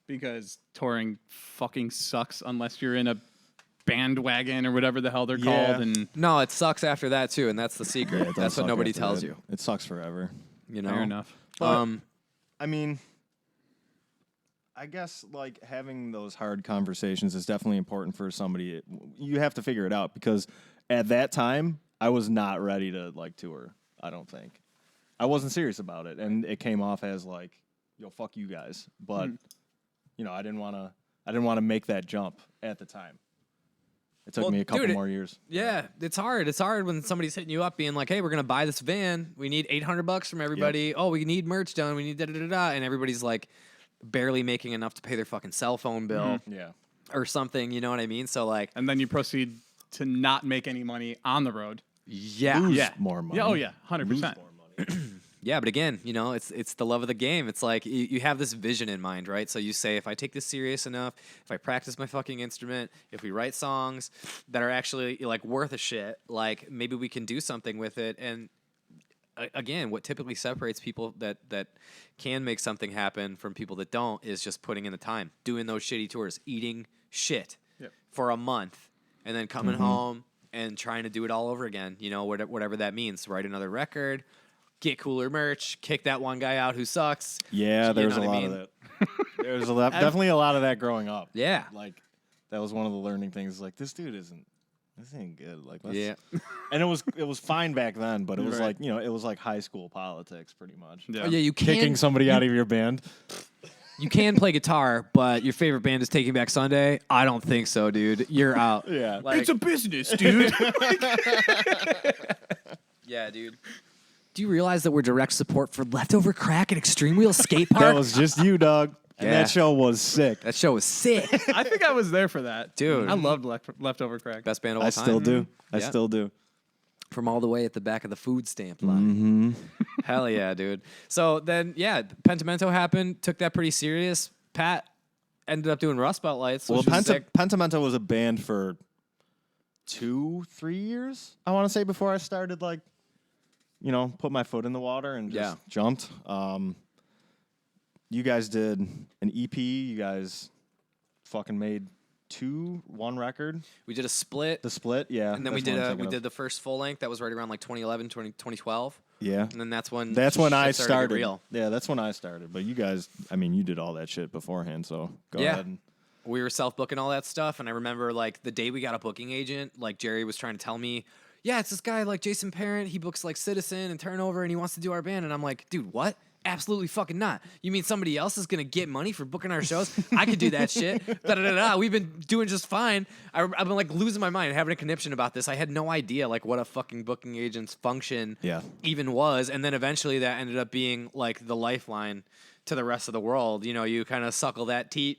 because touring fucking sucks unless you're in a bandwagon or whatever the hell they're Yeah. called. And no, it sucks after that too. And that's the secret. It does That's what suck nobody after tells that. you, It sucks forever. you know? fair enough. But, I mean, I guess like having those hard conversations is definitely important for somebody. You have to figure it out, because at that time I was not ready to like tour. I don't think I wasn't serious about it, and it came off as like, "Yo, fuck you guys." But you know, I didn't want to make that jump at the time. It took Well, me a couple dude, more years. Yeah, it's hard. It's hard when somebody's hitting you up being like, hey, we're going to buy this van. We need $800 from everybody. Oh, we need merch done. We need da-da-da-da. And everybody's like barely making enough to pay their fucking cell phone bill Yeah. or something. You know what I mean? So like, And then you proceed to not make any money on the road. yeah. Lose Yeah. more money. Yeah, oh yeah, 100%. Lose more money. Yeah, but again, you know, it's the love of the game. It's like you have this vision in mind, right? So you say, if I take this serious enough, if I practice my fucking instrument, if we write songs that are actually like worth a shit, like maybe we can do something with it. And again, what typically separates people that can make something happen from people that don't is just putting in the time, doing those shitty tours, eating shit for a month, and then coming home and trying to do it all over again. You know, whatever that means. Write another record. Get cooler merch, kick that one guy out who sucks. Yeah, You there was know a what I lot mean? of that. There was definitely a lot of that growing up. Yeah. Like, that was one of the learning things. Like, this ain't good. Like, let's, Yeah. And it was fine back then, but it was Right. like, you know, it was like high school politics pretty much. Yeah. Oh, yeah, you Kicking can somebody out of your band. you can play guitar, but your favorite band is Taking Back Sunday. I don't think so, dude. You're out. Yeah. Like, It's a business, dude. yeah, dude. Do you realize that we're direct support for Leftover Crack at Extreme Wheel Skate Park? That was just you, dog. And Yeah. that show was sick. That show was sick. I think I was there for that. Dude. I loved Leftover Crack. Best band of all I time. still do. I Yeah. still do. From all the way at the back of the food stamp line. Hell yeah, dude. So then, Pentimento happened. Took that pretty serious. Pat ended up doing Rust Belt Lights. Well, Which was sick. Pentimento was a band for 2-3 years, I want to say, before I started, put my foot in the water and just jumped. You guys did an EP. You guys fucking made one record. We did a split. The split, yeah. And then we did the first full length. That was right around like 2011, 2012. Yeah. And then that's when I started. To get real. Yeah, that's when I started. But you guys, you did all that shit beforehand, so go ahead. And we were self-booking all that stuff, and I remember like the day we got a booking agent, like Jerry was trying to tell me, yeah, it's this guy like Jason Parent. He books like Citizen and Turnover, and he wants to do our band. And I'm like, dude, what? Absolutely fucking not. You mean somebody else is gonna get money for booking our shows? I could do that shit. We've been doing just fine. I've been like losing my mind, having a conniption about this. I had no idea like what a fucking booking agent's function even was. And then eventually that ended up being like the lifeline to the rest of the world. You know, you kind of suckle that teat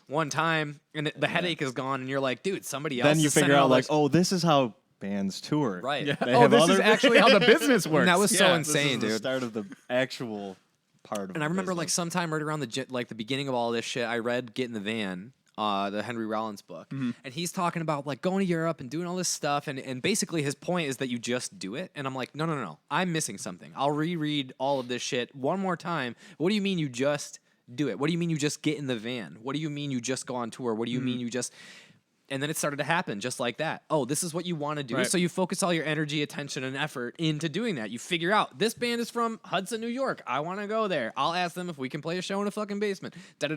one time, and the headache is gone, and you're like, dude, somebody else. Then you is figure sending out all those- this is how bands tour. Right. Yeah. They Oh, have this is other- actually how the business works. And that was so Yeah. insane, This is dude. the start of the actual part of And I the remember like business. sometime right around the beginning of all this shit, I read Get in the Van, the Henry Rollins book. And he's talking about like going to Europe and doing all this stuff. And basically his point is that you just do it. And I'm like, no. I'm missing something. I'll reread all of this shit one more time. What do you mean you just do it? What do you mean you just get in the van? What do you mean you just go on tour? What do you mean you just... And then it started to happen just like that. Oh, this is what you want to do. Right. So you focus all your energy, attention, and effort into doing that. You figure out, this band is from Hudson, New York. I want to go there. I'll ask them if we can play a show in a fucking basement.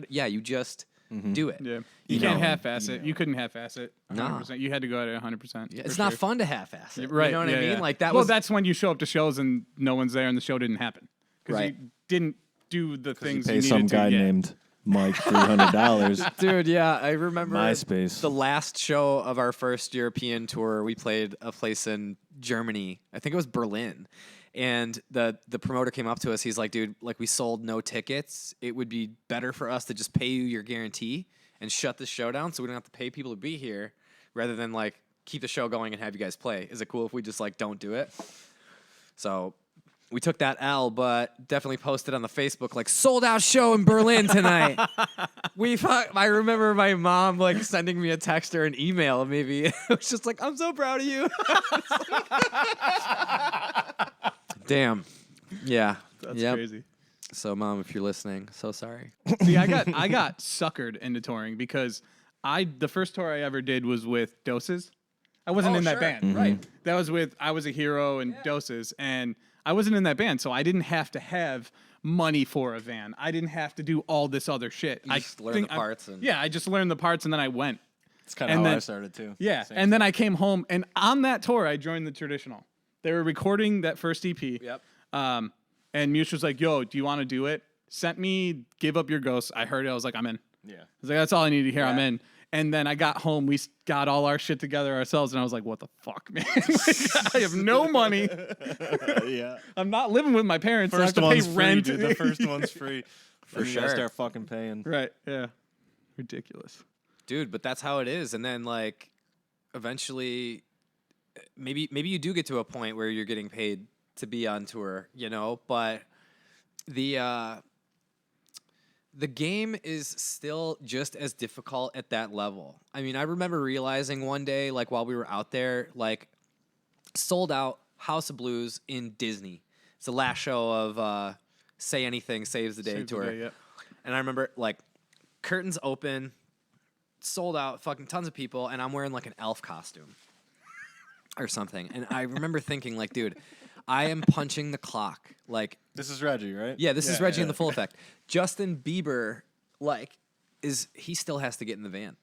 Yeah, you just do it. Yeah. You can't half-ass it. You couldn't half-ass it 100%. No. You had to go at it 100%. It's not fun to half-ass it. Right. You know what I mean? Yeah. Like that well, was... that's when you show up to shows and no one's there and the show didn't happen. Because Right. you didn't do the things pay you needed some to. guy Yeah. named Mike $300. Dude, yeah, I remember MySpace. the last show of our first European tour. We played a place in Germany. I think it was Berlin. And the promoter came up to us. He's like, dude, like we sold no tickets. It would be better for us to just pay you your guarantee and shut the show down so we don't have to pay people to be here rather than like keep the show going and have you guys play. Is it cool if we just like don't do it? So we took that L, but definitely posted on the Facebook like sold out show in Berlin tonight. I remember my mom like sending me a text or an email. Maybe it was just like, I'm so proud of you. Damn. Yeah. That's Yep. crazy. So, Mom, if you're listening, so sorry. See, I got suckered into touring because the first tour I ever did was with Doses. I wasn't in that band. Right. That was with I Was a Hero and Doses, and I wasn't in that band, so I didn't have to have money for a van. I didn't have to do all this other shit. You just learned the parts and- I just learned the parts and then I went. It's kind of And how then- I started too. Yeah, Same and then I came home, and on that tour, I joined the Traditional. They were recording that first EP. Yep. And Mush was like, yo, do you want to do it? Sent me Give Up Your Ghost. I heard it. I was like, I'm in. Yeah. I was like, that's all I need to hear. I'm Yeah. in. And then I got home. We got all our shit together ourselves. And I was like, what the fuck, man? Like, I have no money. Yeah. I'm not living with my parents. First I have to one's pay free, rent. dude. The first one's free. For sure. Start fucking paying. Right. Yeah. Ridiculous. Dude, but that's how it is. And then like eventually maybe you do get to a point where you're getting paid to be on tour, you know, but the game is still just as difficult at that level. I mean, I remember realizing one day, like while we were out there, like sold out House of Blues in Disney. It's the last show of Say Anything Saves the Day Saves the tour. day, yeah. And I remember like curtains open, sold out, fucking tons of people, and I'm wearing like an elf costume or something. And I remember thinking like, dude, I am punching the clock. Like, This is Reggie, right? yeah, this is Yeah, Reggie in yeah. the full effect. Justin Bieber, like, he still has to get in the van.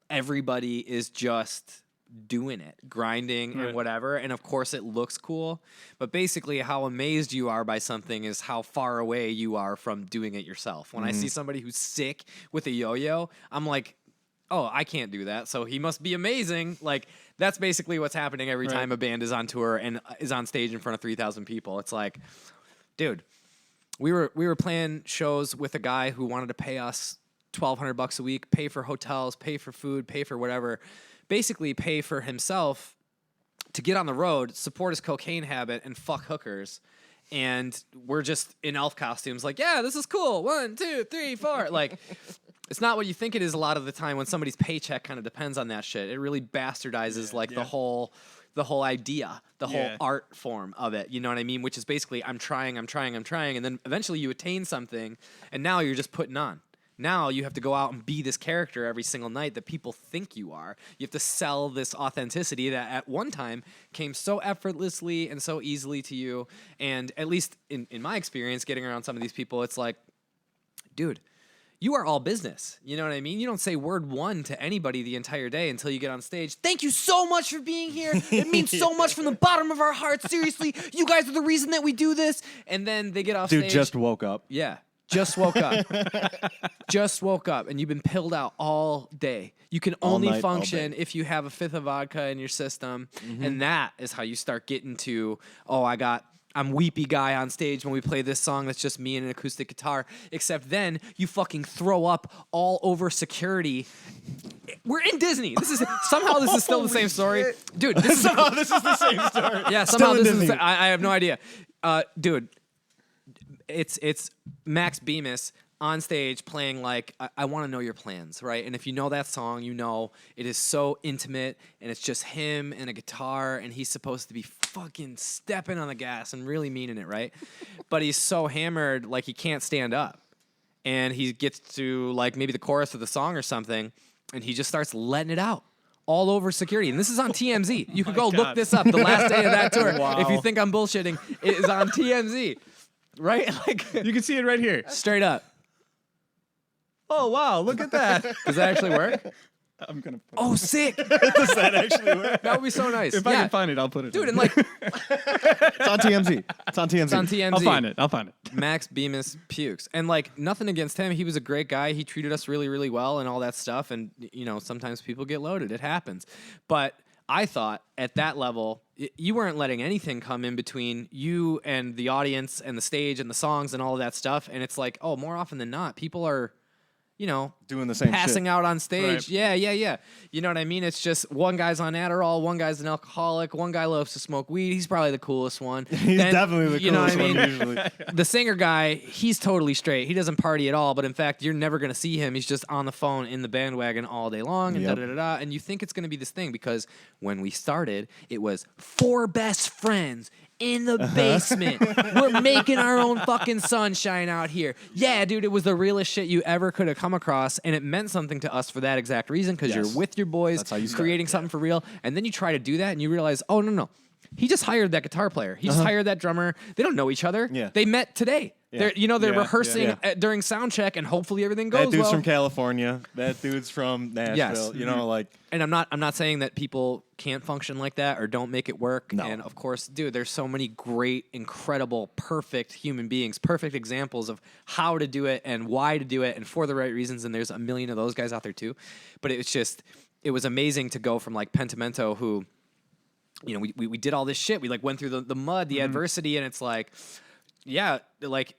Everybody is just doing it, grinding and Right. whatever. And of course it looks cool. But basically how amazed you are by something is how far away you are from doing it yourself. When I see somebody who's sick with a yo-yo, I'm like, oh, I can't do that. So he must be amazing. Like, that's basically what's happening every Right. time a band is on tour and is on stage in front of 3,000 people. It's like, dude, we were playing shows with a guy who wanted to pay us $1,200 a week, pay for hotels, pay for food, pay for whatever, basically pay for himself to get on the road, support his cocaine habit, and fuck hookers. And we're just in elf costumes, like, yeah, this is cool. 1, 2, 3, 4. Like, it's not what you think it is a lot of the time when somebody's paycheck kind of depends on that shit. It really bastardizes the whole idea, the whole art form of it. You know what I mean? Which is basically, I'm trying, and then eventually you attain something, and now you're just putting on. Now you have to go out and be this character every single night that people think you are. You have to sell this authenticity that at one time came so effortlessly and so easily to you. And at least in my experience, getting around some of these people, it's like, dude, you are all business. You know what I mean? You don't say word one to anybody the entire day until you get on stage. Thank you so much for being here. It means so much from the bottom of our hearts. Seriously, you guys are the reason that we do this. And then they get off stage. Dude just woke up. Yeah. Just woke up. Just woke up, and you've been pilled out all day. You can only night, all function day. if you have a fifth of vodka in your system, and that is how you start getting to, I'm weepy guy on stage when we play this song that's just me and an acoustic guitar, except then you fucking throw up all over security. We're in Disney. This is still the same story. Dude, this is the same story. Yeah, somehow this is I have no idea. Dude, it's Max Bemis on stage playing like, I want to know your plans, right? And if you know that song, you know it is so intimate, and it's just him and a guitar, and he's supposed to be fucking stepping on the gas and really meaning it, right? But he's so hammered, like he can't stand up. And he gets to like maybe the chorus of the song or something, and he just starts letting it out all over security. And this is on TMZ. You can go look this up, the last day of that tour. If you think I'm bullshitting, it is on TMZ. Right? Like, You can see it right here. straight up. Oh, wow. Look at that. Does that actually work? I'm going to put Oh, sick. Does that actually work? That would be so nice. If I can find it, I'll put it Dude, in. and like, It's on TMZ. It's on TMZ. it's on TMZ. I'll find it. Max Bemis pukes. And like, nothing against him. He was a great guy. He treated us really, really well and all that stuff. And, you know, sometimes people get loaded. It happens. But I thought at that level, you weren't letting anything come in between you and the audience and the stage and the songs and all of that stuff. And it's like, oh, more often than not, people are, you know, Doing the same passing shit. out on stage. Right. Yeah. You know what I mean? It's just one guy's on Adderall, one guy's an alcoholic, one guy loves to smoke weed. He's probably the coolest one. He's definitely the you know what coolest I one mean? usually. The singer guy, he's totally straight. He doesn't party at all, but in fact, you're never going to see him. He's just on the phone in the bandwagon all day long and Yep. da-da-da-da. And you think it's going to be this thing because when we started, it was 4 best friends in the basement. We're making our own fucking sunshine out here. Yeah, dude, it was the realest shit you ever could have come across, and it meant something to us for that exact reason because Yes. you're with your boys, That's how you start, creating something for real, and then you try to do that, and you realize, oh, no. He just hired that guitar player. He just hired that drummer. They don't know each other. Yeah. They met today. Yeah. They're Yeah, rehearsing yeah. during sound check, and hopefully everything goes That dude's well. from California. That dude's from Nashville. Yes. You know, like, And I'm not saying that people can't function like that or don't make it work. No. And of course, dude, there's so many great, incredible, perfect human beings, perfect examples of how to do it and why to do it and for the right reasons. And there's a million of those guys out there too. But it was amazing to go from like Pentimento, who, you know, we did all this shit. We like went through the mud, the adversity, and it's like, yeah, like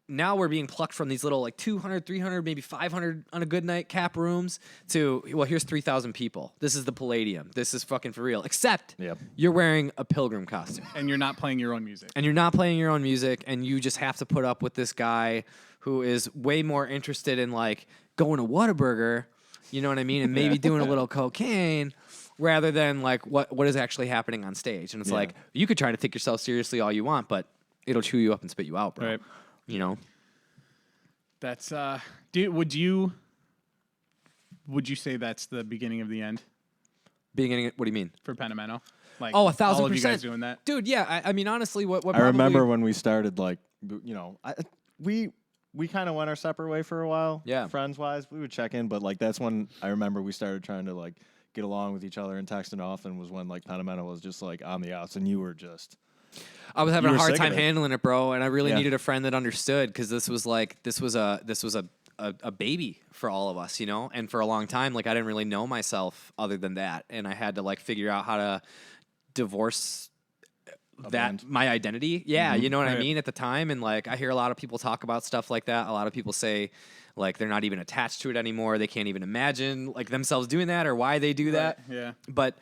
now we're being plucked from these little like 200, 300, maybe 500 on a good night cap rooms to, well, here's 3,000 people. This is the Palladium. This is fucking for real. Except Yep. you're wearing a pilgrim costume. And you're not playing your own music. And you're not playing your own music, and you just have to put up with this guy who is way more interested in like going to Whataburger, you know what I mean, and maybe doing a little cocaine rather than like what is actually happening on stage. And it's Yeah. like, you could try to take yourself seriously all you want, but it'll chew you up and spit you out, bro. Right. You know? That's dude, would you say that's the beginning of the end Beginning, what do you mean? for Pentimento? Like, Oh, 1,000%. all of you guys doing that? Dude, yeah, I mean, honestly, what I probably, remember when we started, like, you know, we kind of went our separate way for a while. Yeah. Friends-wise, we would check in, but, like, that's when I remember we started trying to, like, get along with each other and texting often was when, like, Pentimento was just, like, on the outs, and you were just... I was having You a were hard sick time of it. handling it, bro, and I really Yeah. needed a friend that understood because this was a baby for all of us, you know. And for a long time, like I didn't really know myself other than that, and I had to like figure out how to divorce band. my identity. Yeah, you know what I Right. mean at the time, and like I hear a lot of people talk about stuff like that. A lot of people say like they're not even attached to it anymore. They can't even imagine like themselves doing that or why they do that. Yeah. But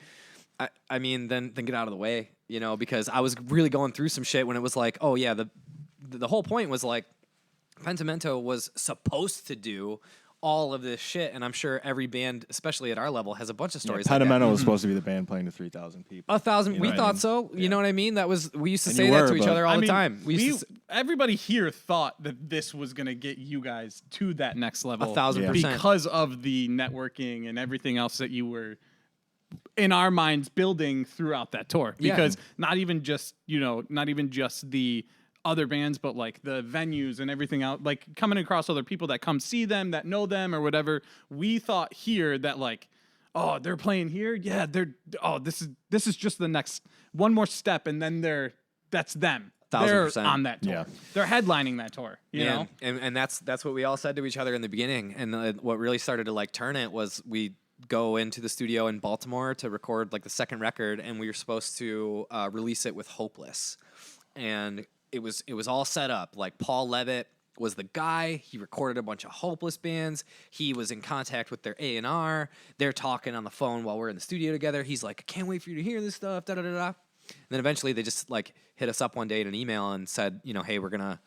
I mean, then get out of the way, you know, because I was really going through some shit when it was like, oh yeah, the whole point was like, Pentimento was supposed to do all of this shit, and I'm sure every band, especially at our level, has a bunch of stories. Pentimento like that. was supposed to be the band playing to 3,000 people. 1,000. You know We what I thought mean? so. You know what I mean? We used to And say you that were, to each but- other all I the mean, time. We used to everybody here thought that this was going to get you guys to that next level. 1,000%. Because of the networking and everything else that you were, in our minds, building throughout that tour. Yeah. Because not even just the other bands, but like the venues and everything else, like coming across other people that come see them, that know them or whatever. We thought here that like, oh, they're playing here. Yeah, this is just the next one more step, and then that's them. They're 1,000%. on that tour. Yeah. They're headlining that tour. You know, and that's what we all said to each other in the beginning. And what really started to like turn it was we go into the studio in Baltimore to record like the second record, and we were supposed to release it with Hopeless, and it was all set up. Like Paul Levitt was the guy. He recorded a bunch of Hopeless bands. He was in contact with their A&R. They're talking on the phone while we're in the studio together. He's like, I can't wait for you to hear this stuff. Da da da da. And then eventually they just like hit us up one day in an email and said, you know, hey, we're gonna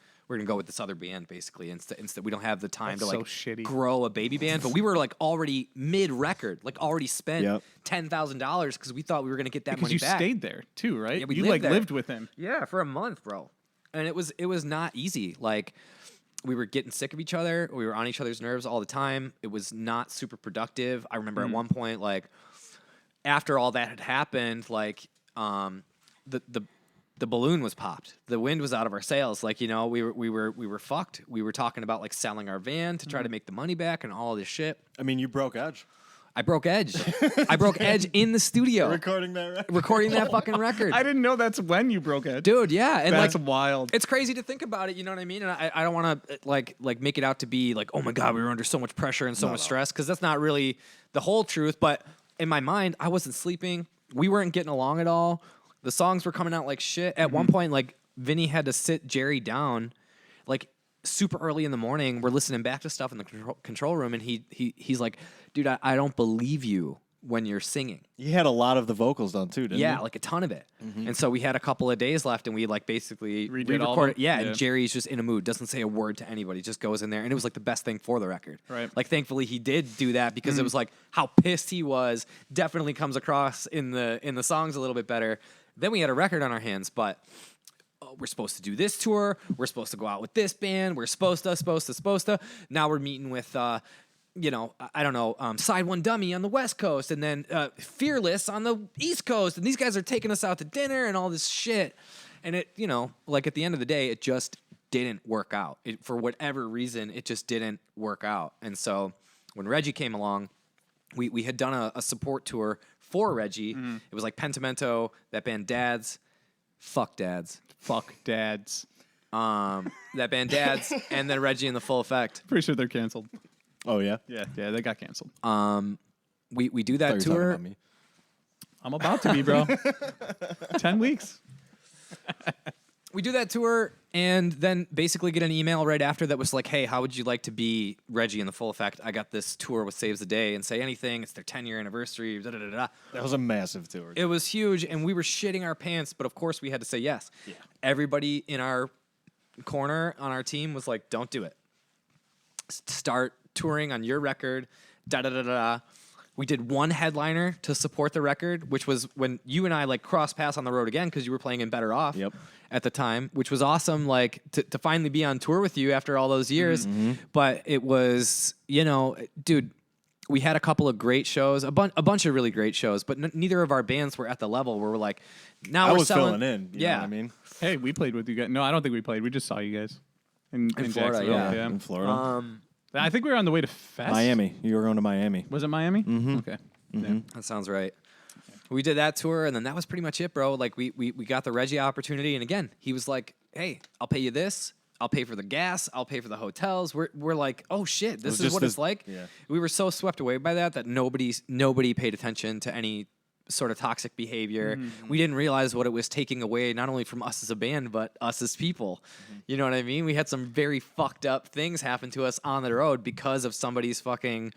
go with this other band basically. Instead, we don't have the time That's to like so shitty. grow a baby band. But we were like already mid-record, like already spent Yep. $10,000 because we thought we were gonna get that because money you back. stayed there too, right? Yeah, we you lived like there. lived with him. Yeah, for a month, bro. And it was not easy. Like we were getting sick of each other. We were on each other's nerves all the time. It was not super productive. I remember at one point, like after all that had happened, like the balloon was popped. The wind was out of our sails. Like, you know, we were fucked. We were talking about like selling our van to try to make the money back and all this shit. I mean, you broke Edge. I broke Edge. I broke Edge in the studio. Recording that record. Recording that fucking record. I didn't know that's when you broke it. Dude, yeah. And That's like wild. it's crazy to think about it, you know what I mean? And I don't want to like make it out to be like, oh my God, we were under so much pressure and so much stress, because that's not really the whole truth. But in my mind, I wasn't sleeping. We weren't getting along at all. The songs were coming out like shit. At one point, like Vinny had to sit Jerry down, like super early in the morning. We're listening back to stuff in the control room, and he's like, dude, I don't believe you when you're singing. You had a lot of the vocals done too, didn't you? Yeah, like a ton of it. And so we had a couple of days left, and we like basically Redid all of re-recorded. them? Yeah, Yeah. and Jerry's just in a mood, doesn't say a word to anybody, just goes in there, and it was like the best thing for the record. Right. Like thankfully he did do that, because it was like how pissed he was definitely comes across in the songs a little bit better. Then we had a record on our hands, but we're supposed to do this tour. We're supposed to go out with this band. We're supposed to. Now we're meeting with, you know, I don't know, Side One Dummy on the West Coast, and then Fearless on the East Coast. And these guys are taking us out to dinner and all this shit. And it, you know, like at the end of the day, it just didn't work out. For whatever reason, it just didn't work out. And so when Reggie came along, we had done a support tour for Reggie. It was like Pentimento, that band Dads. Fuck Dads. Fuck dads. That band Dads, and then Reggie in the Full Effect. Pretty sure they're canceled. Oh yeah. Yeah, they got canceled. We do that I thought you were talking tour. about me. I'm about to be, bro. 10 weeks. We do that tour, and then basically get an email right after that was like, hey, how would you like to be Reggie in the Full Effect? I got this tour with Saves the Day, and Say Anything. It's their 10-year anniversary. Da, da, da, da. That was a massive tour. It was huge, and we were shitting our pants, but of course we had to say yes. Yeah. Everybody in our corner on our team was like, don't do it. Start touring on your record. Da da da da. We did one headliner to support the record, which was when you and I like crossed paths on the road again, because you were playing in Better Off at the time, which was awesome. Like to finally be on tour with you after all those years. But it was, you know, dude, we had a couple of great shows, a bunch of really great shows, but neither of our bands were at the level where we're like, now I we're was selling. filling in. You know what I mean? Hey, we played with you guys. No, I don't think we played. We just saw you guys in Florida, Jacksonville. yeah. In Florida. I think we were on the way to Fest. Miami. You were going to Miami. Was it Miami? Mm-hmm. Okay. Yeah. That sounds right. We did that tour, and then that was pretty much it, bro. Like we got the Reggie opportunity, and again, he was like, "Hey, I'll pay you this. I'll pay for the gas. I'll pay for the hotels." We're like, "Oh shit, this is what it's like." yeah. We were so swept away by that nobody paid attention to any sort of toxic behavior. We didn't realize what it was taking away, not only from us as a band, but us as people. You know what I mean? We had some very fucked up things happen to us on the road because of somebody's fucking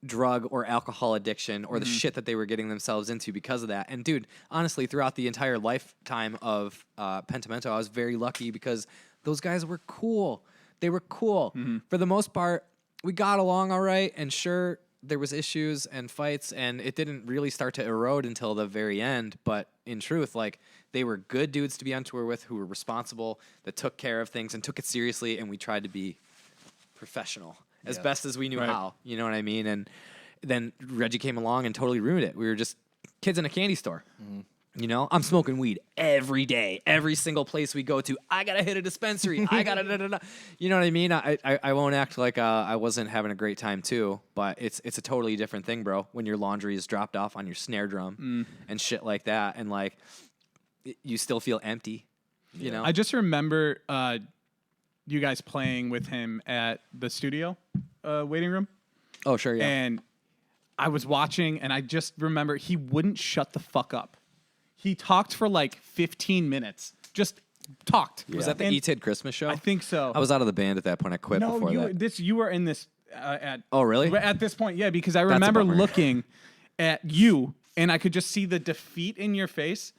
drug or alcohol addiction or the shit that they were getting themselves into because of that. And dude, honestly, throughout the entire lifetime of Pentimento, I was very lucky because those guys were cool. They were cool. For the most part, we got along all right. And sure, there was issues and fights, and it didn't really start to erode until the very end. But in truth, like, they were good dudes to be on tour with who were responsible, that took care of things and took it seriously, and we tried to be professional as best as we knew how. You know what I mean? And then Reggie came along and totally ruined it. We were just kids in a candy store. You know, I'm smoking weed every day, every single place we go to. I gotta hit a dispensary. I gotta, you know what I mean? I won't act like I wasn't having a great time too, but it's a totally different thing, bro. When your laundry is dropped off on your snare drum and shit like that, and like you still feel empty. You know, I just remember you guys playing with him at the studio waiting room. Oh, sure, yeah. And I was watching, and I just remember he wouldn't shut the fuck up. He talked for like 15 minutes. Just talked. Was that the Etiquette Christmas show? I think so. I was out of the band at that point. I quit before that. You were in this at. Oh, really? At this point, yeah, because I remember looking at you, and I could just see the defeat in your face.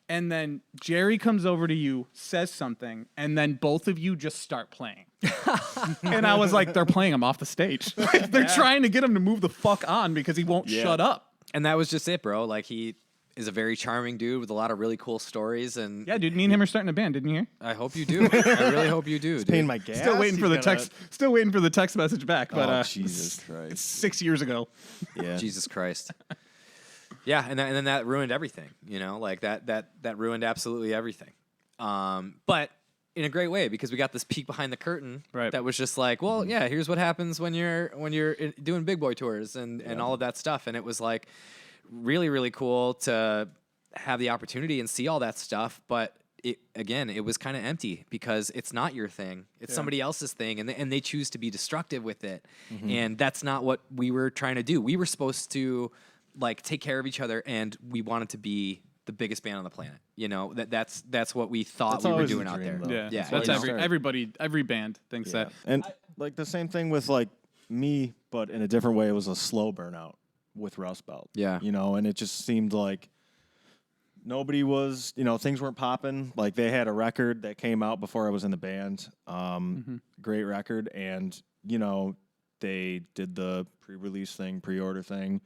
And then Jerry comes over to you, says something, and then both of you just start playing. And I was like, they're playing him off the stage. They're trying to get him to move the fuck on because he won't shut up. And that was just it, bro. Like, he is a very charming dude with a lot of really cool stories. And yeah, dude, me and him are starting a band, didn't you hear? I hope you do. I really hope you do. He's paying my gas. Still waiting for the text. Still waiting for the text message back. But Jesus Christ! It's 6 years ago. Yeah. Jesus Christ. Yeah, and then that ruined everything. You know, like that ruined absolutely everything. But in a great way, because we got this peek behind the curtain that was just like, well, yeah, here's what happens when you're doing big boy tours and all of that stuff. And it was like really, really cool to have the opportunity and see all that stuff. But it was kind of empty because it's not your thing. It's somebody else's thing, and they choose to be destructive with it. And that's not what we were trying to do. We were supposed to like take care of each other, and we wanted to be the biggest band on the planet. You know, that's what we thought we were doing out there. Though. Yeah, that's every band thinks that. And like the same thing with like me, but in a different way. It was a slow burnout with Rust Belt. Yeah, you know, and it just seemed like nobody was, you know, things weren't popping. Like they had a record that came out before I was in the band, great record, and you know they did the pre-release thing, pre-order thing,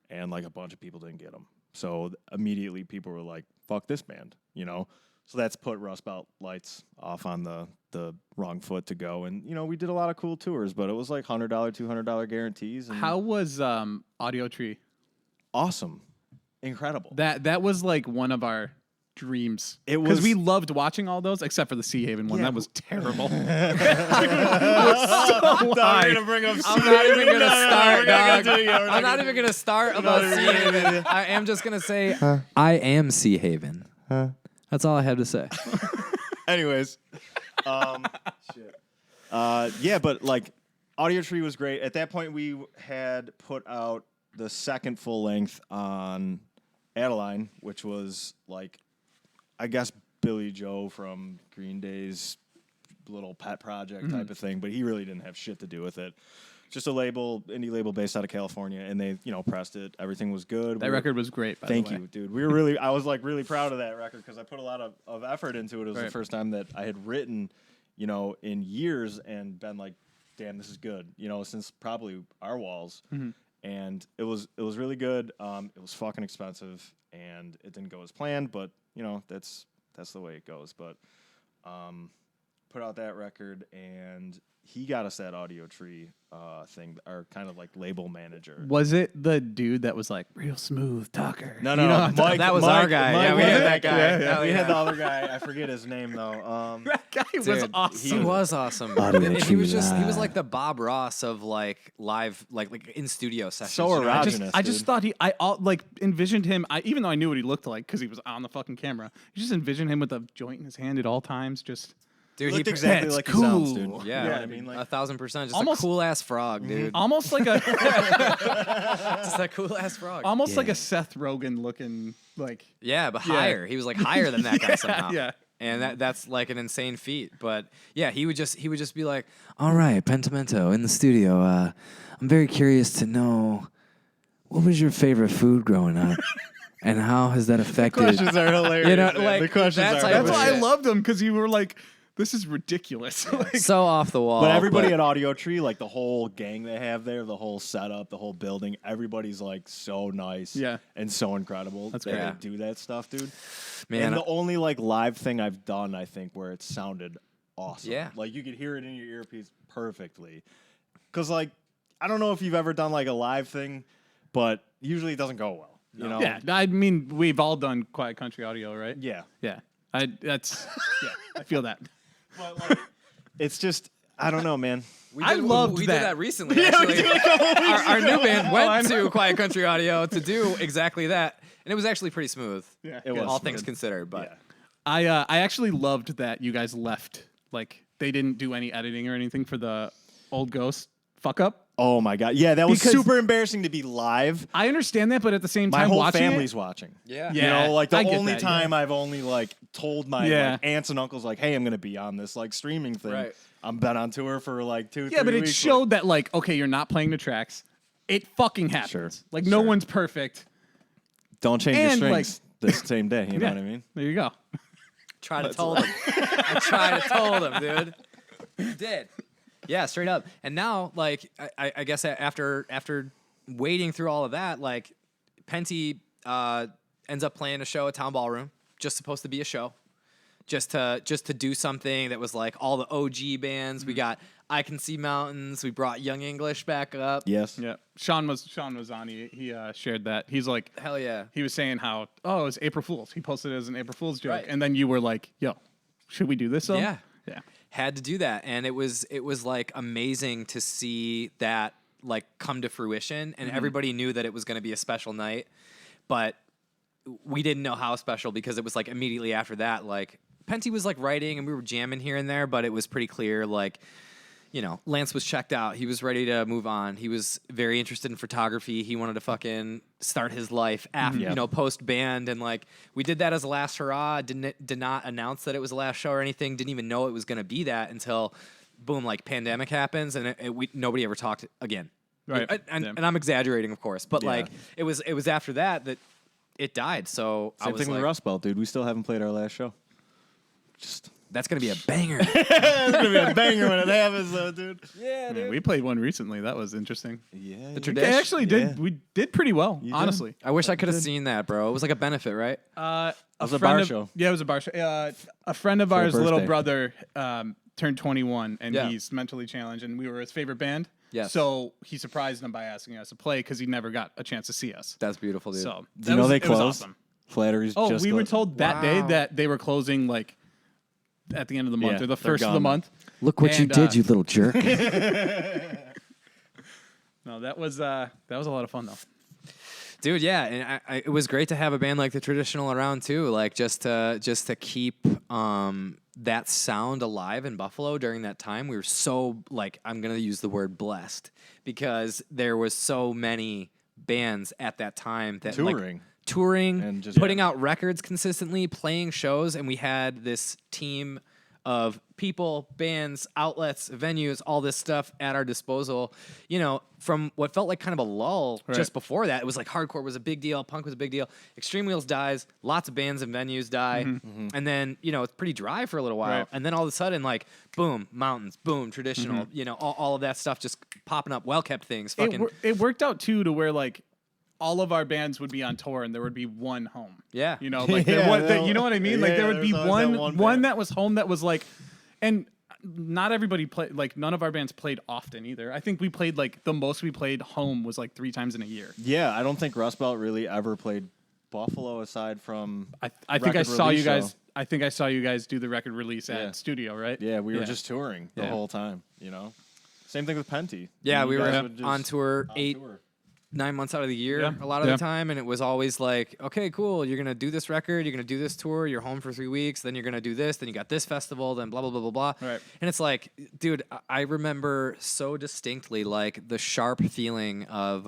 and like a bunch of people didn't get them. So immediately people were like, fuck this band, you know? So that's put Rust Belt Lights off on the wrong foot to go. And, you know, we did a lot of cool tours, but it was like $100, $200 guarantees. And how was Audio Tree? Awesome. Incredible. That was like one of our dreams. It was, because we loved watching all those, except for the Sea Haven one. That was terrible. I'm not even going to start, dog. I'm not even going to start about Sea Haven. I am just going to say, I am Sea Haven. That's all I have to say. Anyways. Shit. Yeah, but like Audio Tree was great. At that point, we had put out the second full length on Adeline, which was like, I guess Billy Joe from Green Day's little pet project type of thing, but he really didn't have shit to do with it. Just a indie label based out of California, and they, you know, pressed it. Everything was good. That record was great, by the way. Thank you, dude. I was like really proud of that record because I put a lot of effort into it. It was the first time that I had written, you know, in years and been like, damn, this is good, you know, since probably Our Walls. And it was really good. It was fucking expensive, and it didn't go as planned, but you know, that's the way it goes. But put out that record, and he got us that Audio Tree thing, our kind of like label manager. Was it the dude that was like real smooth talker? No. Mike, that was our guy. Mike, yeah, we had that guy. Yeah, we had the other guy. I forget his name though. That guy was awesome. He was awesome. And he was like the Bob Ross of like live, like in studio sessions. So erogenous. I just thought I envisioned him. Even though I knew what he looked like because he was on the fucking camera, you just envisioned him with a joint in his hand at all times. Just. Dude, he looked exactly like he sounds, dude. Yeah, you know what I mean, like 1,000%. Just almost, a cool ass frog, dude. Almost like a just a cool ass frog. Almost like a Seth Rogen looking, like but higher. He was like higher than that guy somehow. Yeah. And that's like an insane feat. But yeah, he would just be like, all right, Pentimento in the studio. I'm very curious to know, what was your favorite food growing up? And how has that affected? Questions are hilarious. You know, man. like, the questions that's are like- That's why I hilarious. loved him, because you were like, this is ridiculous. Like, so off the wall. But everybody at Audio Tree, like the whole gang they have there, the whole setup, the whole building, everybody's like so nice, and so incredible. That's that great. they do that stuff, dude. Man, and the only like live thing I've done, I think, where it sounded awesome. Yeah. Like you could hear it in your earpiece perfectly. Cause like I don't know if you've ever done like a live thing, but usually it doesn't go well. You know? yeah, I mean, we've all done Quiet Country Audio, right? Yeah. Yeah. I feel that. But like, it's just I don't know, man. I loved we that. did that recently. Actually, our new band went to Quiet Country Audio to do exactly that, and it was actually pretty smooth. Yeah, It was all smooth. things considered. But Yeah. I actually loved that you guys left. Like, they didn't do any editing or anything for the Old Ghost fuck up. Oh my god. Yeah, that was Because- super embarrassing to be live. I understand that, but at the same My time, whole watching family's it, watching. yeah, You know, like the I get only that, time I've only like told my Yeah. like, aunts and uncles like, hey, I'm gonna be on this like streaming thing. Right. I'm been on tour for like 2-3 yeah, but it weeks. showed that, like, okay, you're not playing the tracks. It fucking happens. Sure, Like, no one's perfect. Don't change and, your like- strings the same day. You know Yeah. what I mean? There you go. Tried to told him. I tried to told him, dude. You did. Yeah, straight up. And now, like, I guess after wading through all of that, like, Penty ends up playing a show at Town Ballroom, just supposed to be a show, just to do something that was like all the OG bands. We got I Can See Mountains. We brought Young English back up. Yes. Yeah. Sean was on. He shared that. He's like, Hell yeah. he was saying how, oh, it's April Fool's. He posted it as an April Fool's joke. Right. And then you were like, yo, should we do this? Though? Yeah. Yeah. Had to do that, and it was like amazing to see that like come to fruition, and everybody knew that it was going to be a special night, but we didn't know how special because it was like immediately after that, like Penty was like writing and we were jamming here and there, but it was pretty clear, like, you know, Lance was checked out. He was ready to move on. He was very interested in photography. He wanted to fucking start his life after, you know, post band. And like, we did that as a last hurrah. Did not announce that it was the last show or anything. Didn't even know it was going to be that until boom, like pandemic happens. And nobody ever talked again. Right. And I'm exaggerating, of course, but like it was after that it died. So I Same was thing like, with Rust Belt, dude. We still haven't played our last show. Just that's going to be a banger. it's gonna be a banger when it happens, though, dude. Yeah, Man, we played one recently. That was interesting. Yeah. The They tradition. actually did. We did pretty well, did? honestly. I wish I could have seen that, bro. It was like a benefit, right? A was a friend bar of- show. Yeah, it was a bar show. A friend of For a ours' little birthday. brother turned 21, and Yeah. he's mentally challenged, and we were his favorite band. Yes. So he surprised him by asking us to play because he never got a chance to see us. That's beautiful, dude. So Do you know they it was closed? awesome. Flattery's Oh, just we were closed. told that day Wow. that they were closing like at the end of the month Yeah, or the they're first of the gone. month. Look what you And, did, you little jerk. No, that was a lot of fun though. Dude, yeah, and it was great to have a band like The Traditional around too, like just to keep that sound alive in Buffalo during that time. We were so, like, I'm gonna use the word blessed because there was so many bands at that time that touring And just- putting yeah. out records consistently, playing shows, and we had this team of people, bands, outlets, venues, all this stuff at our disposal. You know, from what felt like kind of a lull just before that, it was like hardcore was a big deal, punk was a big deal. Extreme Wheels dies, lots of bands and venues die, and then, you know, it's pretty dry for a little while, Right. and then all of a sudden, like, boom, mountains, boom, traditional, you know, all of that stuff just popping up, well kept things, fucking It worked out too to where like all of our bands would be on tour and there would be one home. Yeah. You know, like Yeah, you know what I mean? Like yeah, there would be there's always that one one band. that was home that was like, and not everybody played, like none of our bands played often either. I think we played like the most we played home was like 3 times in a year. Yeah, I don't think Rust Belt really ever played Buffalo aside from. I think I record saw you release guys. show. I think I saw you guys do the record release Yeah. at studio, right? Yeah, we were just touring the Yeah. whole time. You know, same thing with Penty. Yeah, You we guys were would just- on tour on 8 tour. 9 months out of the year Yeah. a lot of the time, and it was always like, okay, cool, you're gonna do this record, you're gonna do this tour, you're home for 3 weeks, then you're gonna do this, then you got this festival, then blah blah blah blah blah. Right. And it's like, dude, I remember so distinctly like the sharp feeling of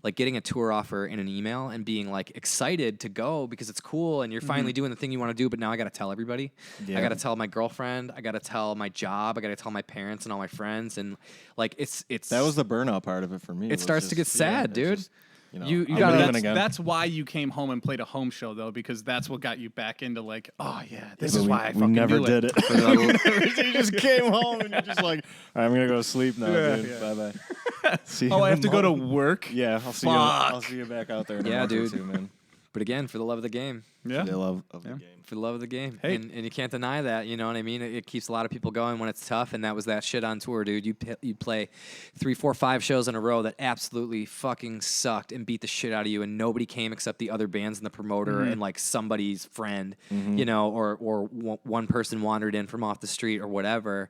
like getting a tour offer in an email and being like excited to go because it's cool and you're finally doing the thing you want to do, but now I gotta tell everybody. Yeah. I gotta tell my girlfriend, I gotta tell my job, I gotta tell my parents and all my friends, and like it's That was the burnout part of it for me. it starts to get sad, it's dude. just, you know, You I'm gotta- leaving That's, again. that's why you came home and played a home show, though, because that's what got you back into like, oh yeah, this But is we, why I we fucking never do did it. it. You just came home and you're just like, all right, I'm gonna go to sleep now, Yeah, dude. yeah. Bye bye. See you Oh, I in have the to go to morning. work. Yeah, I'll see you. I'll see you back out there. In a Yeah, month or dude. two, man. But again, for the love of the game. Yeah. The love of the game. For the love of the game. Hey. And you can't deny that, you know what I mean? It keeps a lot of people going when it's tough, and that was that shit on tour, dude. You play 3, 4, 5 shows in a row that absolutely fucking sucked and beat the shit out of you, and nobody came except the other bands and the promoter and like somebody's friend, you know, or one person wandered in from off the street or whatever.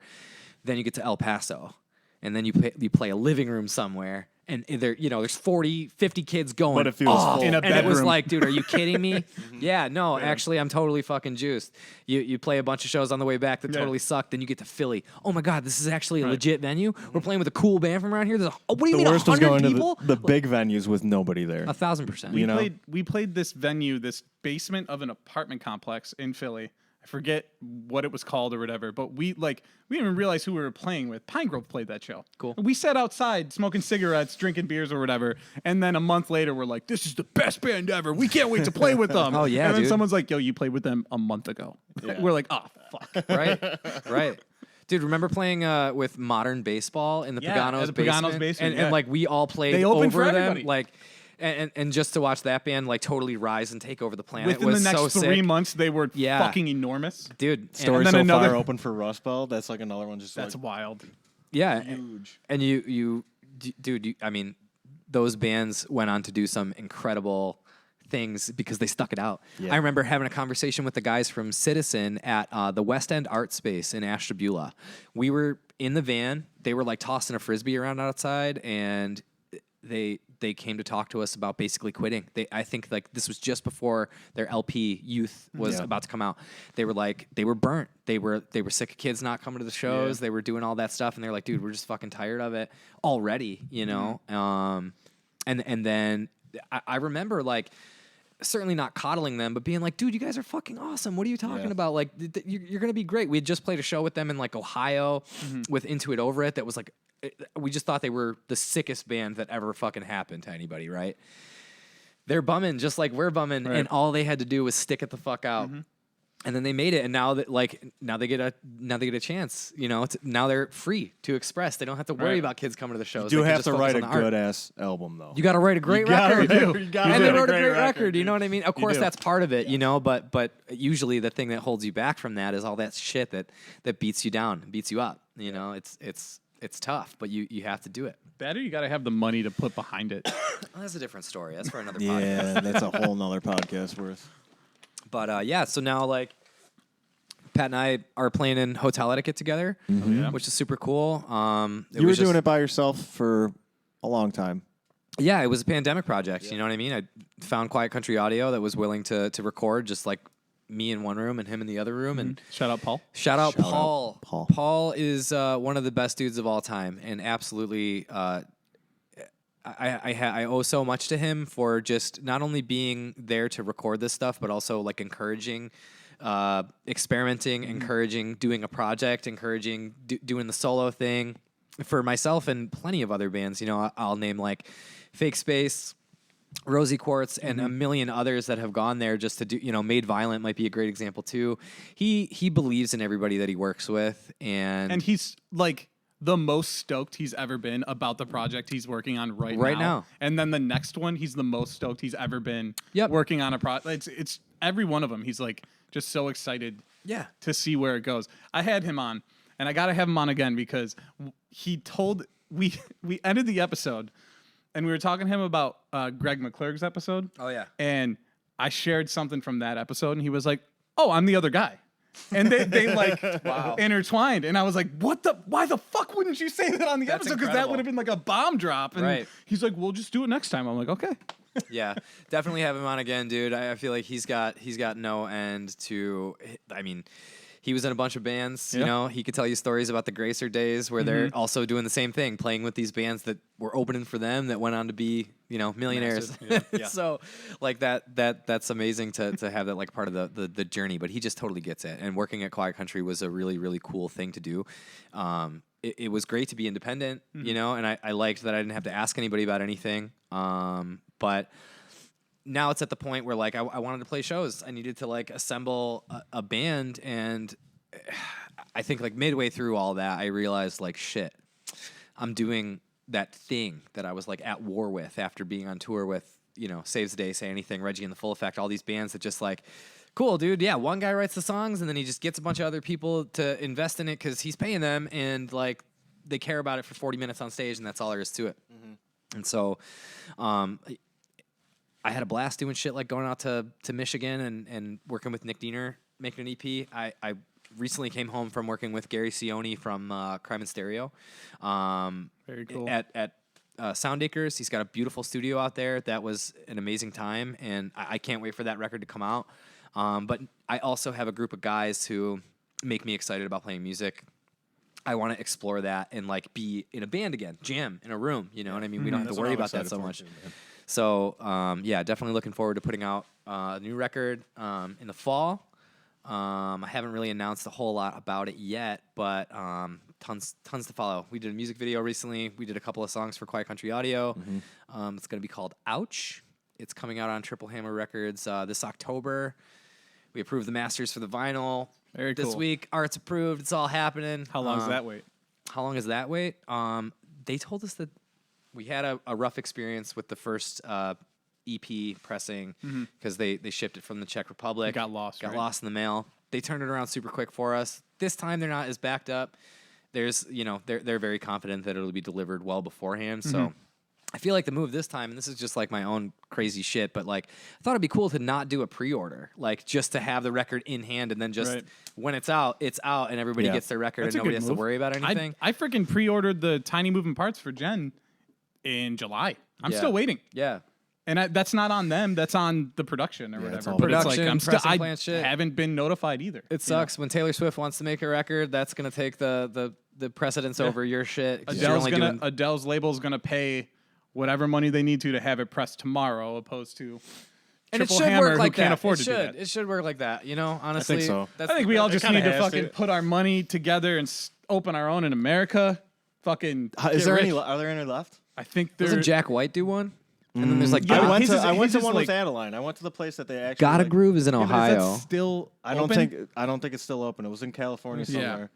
Then you get to El Paso, and then you play a living room somewhere. And there, you know, there's 40, 50 kids going. But it feels "Oh," full. In a and it was bedroom. like, dude, are you kidding me? Yeah, no, actually, I'm totally fucking juiced. You play a bunch of shows on the way back that totally sucked, then you get to Philly. Oh my God, this is actually a legit venue. We're playing with a cool band from around here. There's what do you The mean, worst was 100 going people? to the big venues with nobody there. 1,000%. You know? We played this venue, this basement of an apartment complex in Philly. I forget what it was called or whatever, but we didn't even realize who we were playing with. Pine Grove played that show. Cool. And we sat outside smoking cigarettes, drinking beers or whatever, and then a month later we're like, "This is the best band ever. We can't wait to play with them." Oh, yeah, And then dude. someone's like, "Yo, you played with them a month ago." We're like, "Oh fuck." Right. Dude, remember playing with Modern Baseball in the Yeah, Pagano's at the Pagano's basement, And yeah. like we all played They opened over for them, everybody. like, and just to watch that band like totally rise and take over the planet Within was the next so 3 sick. months, they were Yeah. fucking enormous. Dude. Story then so another- far open for Rust Belt. That's like another one. Just That's like wild. Yeah, huge. and dude, I mean, those bands went on to do some incredible things because they stuck it out. Yeah. I remember having a conversation with the guys from Citizen at the West End Art Space in Ashtabula. We were in the van. They were like tossing a frisbee around outside, and they came to talk to us about basically quitting. I think like this was just before their LP Youth was Yeah. about to come out. They were like they were burnt. They were sick of kids not coming to the shows. They were doing all that stuff, and they're like, dude, we're just fucking tired of it already, you know. And then I remember like certainly not coddling them, but being like, dude, you guys are fucking awesome. What are you talking Yeah. about? Like you're gonna be great. We had just played a show with them in like Ohio with Into It Over It. That was like we just thought they were the sickest band that ever fucking happened to anybody, right? They're bumming just like we're bumming, and all they had to do was stick it the fuck out. And then they made it, and now they get a chance. You know, now they're free to express. They don't have to worry about kids coming to the shows. You They can have just to focus write on a the art. good ass album though. You got to write a great gotta record. write- you gotta And they write a wrote a great great record, record. You know what I mean? Of course, do. that's part of it. You know, but usually the thing that holds you back from that is all that shit that beats you down, beats you up. You know, it's tough, but you have to do it. Better, you got to have the money to put behind it. Well, that's a different story. That's for another podcast. Yeah, that's a whole nother podcast worth. But yeah, so now like Pat and I are playing in Hotel Etiquette together, which is super cool. You were doing it by yourself for a long time. Yeah, it was a pandemic project. You know what I mean? I found Quiet Country Audio that was willing to record just like me in one room and him in the other room. And Shout out, Paul. shout out Paul. Paul. Paul is one of the best dudes of all time, and absolutely. I owe so much to him for just not only being there to record this stuff, but also like encouraging, experimenting, encouraging doing a project, encouraging doing the solo thing for myself and plenty of other bands. You know, I'll name like Fake Space, Rosie Quartz, and a million others that have gone there just to do, you know, Made Violent might be a great example too. He believes in everybody that he works with, and he's like the most stoked he's ever been about the project he's working on right now. And then the next one, he's the most stoked he's ever been Yep. working on a project. It's every one of them. He's like just so excited yeah. to see where it goes. I had him on, and I got to have him on again because he told we ended the episode, and we were talking to him about Greg McClurg's episode. Oh, yeah. And I shared something from that episode, and he was like, "Oh, I'm the other guy." And they like intertwined. And I was like, why the fuck wouldn't you say that on the That's episode? Because that incredible. would have been like a bomb drop. And Right. he's like, we'll just do it next time. I'm like, okay. Yeah, definitely have him on again, dude. I feel like he's got no end to. I mean, he was in a bunch of bands. You Yeah. know, he could tell you stories about the Gracer days where they're also doing the same thing, playing with these bands that were opening for them that went on to be, you know, millionaires. Yeah. So like that's amazing to have that like part of the journey. But he just totally gets it. And working at Quiet Country was a really, really cool thing to do. It was great to be independent, you know, and I liked that I didn't have to ask anybody about anything. But now it's at the point where like I wanted to play shows. I needed to like assemble a band, and I think like midway through all that, I realized like shit, I'm doing that thing that I was like at war with after being on tour with, you know, Saves the Day, Say Anything, Reggie and the Full Effect, all these bands that just like, cool, dude. Yeah, one guy writes the songs, and then he just gets a bunch of other people to invest in it because he's paying them, and like they care about it for 40 minutes on stage, and that's all there is to it. And so, I had a blast doing shit like going out to Michigan and working with Nick Diener making an EP. I recently came home from working with Gary Cioni from Crime and Stereo. Very cool. At Soundacres. He's got a beautiful studio out there. That was an amazing time, and I can't wait for that record to come out. But I also have a group of guys who make me excited about playing music. I want to explore that and like be in a band again, jam in a room. You know what I mean? We don't have to worry about that so much. So yeah, definitely looking forward to putting out a new record in the fall. I haven't really announced a whole lot about it yet, but tons to follow. We did a music video recently. We did a couple of songs for Quiet Country Audio. It's going to be called Ouch. It's coming out on Triple Hammer Records this October. We approved the masters for the vinyl Very this cool. week. Art's approved. It's all happening. How long does that wait? How long is that wait? They told us that we had a rough experience with the first EP pressing because they shipped it from the Czech Republic. It got lost, Got right? lost in the mail. They turned it around super quick for us. This time they're not as backed up. There's, you know, they're very confident that it'll be delivered well beforehand. So I feel like the move this time, and this is just like my own crazy shit, but like I thought it'd be cool to not do a pre-order, like just to have the record in hand and then just Right. when it's out, and everybody Yeah. gets their record That's a and nobody good has to move. worry about anything. I freaking pre-ordered the Tiny Moving Parts for Jen in July. I'm Yeah. still waiting. Yeah. And that's not on them. That's on the production or Yeah, it's whatever. all But it's production, like, I'm still, pressing I plant shit. haven't been notified either. It sucks when Taylor Swift wants to make a record. That's gonna take the precedence over your shit. 'Cause you're only Adele's label's gonna pay whatever money they need to have it pressed tomorrow, opposed to and it Triple should Hammer work like who can't that. afford It to do should. that. It should work like that. You know, honestly. so. That's I think we all just kinda need to has fucking to. put our money together and open our own in America. Fucking Is get there rich. any? Are there any left? I think there's Doesn't Jack White do one? And then there's like Yeah, I went his to is- I went his to is one with like- Adeline. I went to the place that they actually Gotta like, Groove is in Yeah, but is that Ohio. still I don't open? think it's still open. It was in California Yeah. somewhere.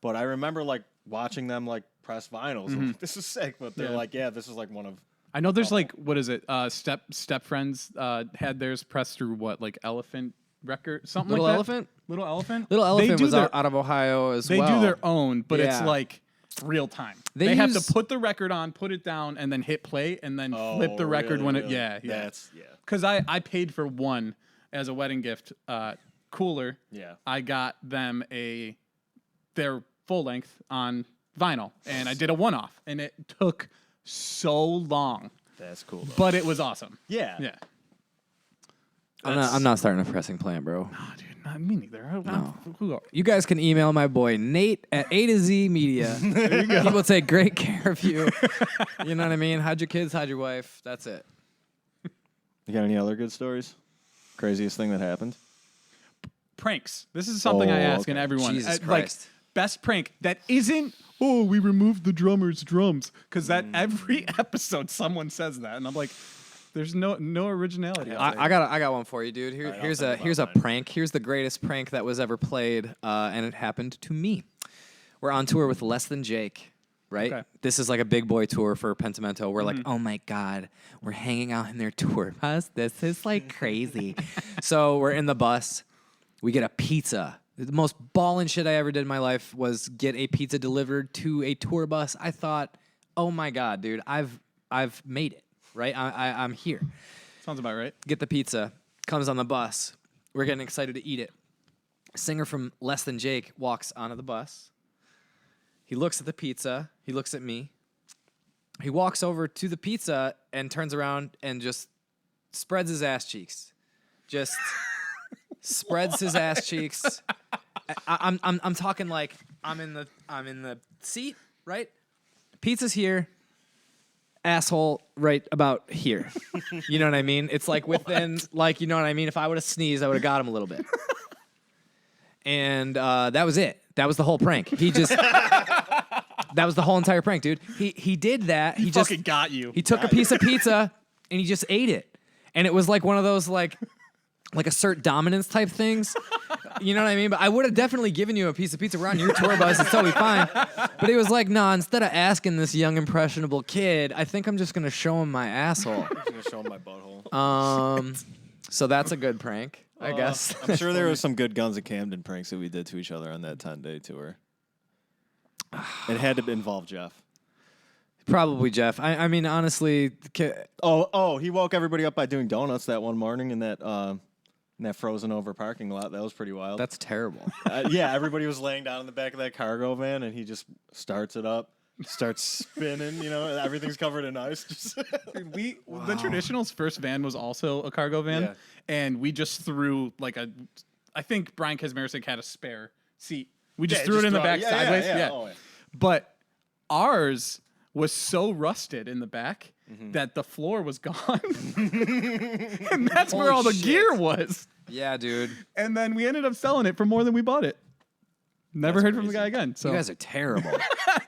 But I remember like watching them like press vinyls. I'm like, this is sick. But they're Yeah. like, yeah, this is like one of. I know there's like, what is it? Step Friends had theirs pressed through what, like Elephant Record, something Little like that. Elephant? Little Elephant. Little Elephant They do was their- out of Ohio as They well. do their own, but it's Yeah. like real time. They They have use- to put the record on, put it down, and then hit play, and then flip the record when it. Yeah, yeah. That's Because I paid for one as a wedding gift. Cooler. Yeah. I got them their full length on vinyl, and I did a one-off, and it took so long, That's cool. Though. but it was awesome. Yeah. Yeah. I'm not starting a pressing plant, bro. Oh, dude, not me neither. Who are? You guys can email my boy Nate at A to Z Media. There you go. He will take great care of you. You know what I mean? Hide your kids, hide your wife. That's it. You got any other good stories? Craziest thing that happened? Pranks. This is something I Oh, ask in okay. everyone. Jesus Like, Christ. best prank that isn't, oh, we removed the drummer's drums. Because that every episode someone says that. And I'm like, there's no originality. out there. I got one for you, dude. right, I'll Here's think a about mine. prank. Here's the greatest prank that was ever played, and it happened to me. We're on tour with Less Than Jake, right? Okay. This is like a big boy tour for Pentimento. We're like, oh my god, we're hanging out in their tour bus. This is like crazy. So we're in the bus. We get a pizza. The most ballin' shit I ever did in my life was get a pizza delivered to a tour bus. I thought, oh my god, dude, I've made it. Right? I'm here. Sounds about right. Get the pizza. Comes on the bus. We're getting excited to eat it. Singer from Less Than Jake walks onto the bus. He looks at the pizza. He looks at me. He walks over to the pizza and turns around and just spreads his ass cheeks. Just spreads his ass cheeks. I'm talking like I'm in the seat, right? Pizza's here. Asshole right about here. You know what I mean? It's like within, like, you know what I mean? If I would have sneezed, I would have got him a little bit. And that was it. That was the whole prank. He just, that was the whole entire prank, dude. He did that. He just fucking got you. He took a piece of pizza and he just ate it. And it was like one of those like assert dominance type things. You know what I mean? But I would have definitely given you a piece of pizza. We're on your tour bus. It's totally fine. But he was like, nah, instead of asking this young, impressionable kid, I think I'm just going to show him my asshole. I'm going to show him my butthole. So that's a good prank, I guess. I'm sure there was some good Guns of Camden pranks that we did to each other on that 10-day tour. It had to involve Jeff. Probably Jeff. I mean, honestly. He woke everybody up by doing donuts that one morning in that frozen over parking lot. That was pretty wild. That's terrible. Yeah, everybody was laying down in the back of that cargo van, and he just starts it up, starts spinning. You know, everything's covered in ice. Dude, the Traditional's first van was also a cargo van, and we just threw I think Brian Kazmarczyk had a spare seat. We just threw it in the back sideways. Yeah. Oh, yeah. But ours was so rusted in the back that the floor was gone. And that's where all the gear was. Yeah, dude. And then we ended up selling it for more than we bought it. Never heard from the guy again. So you guys are terrible.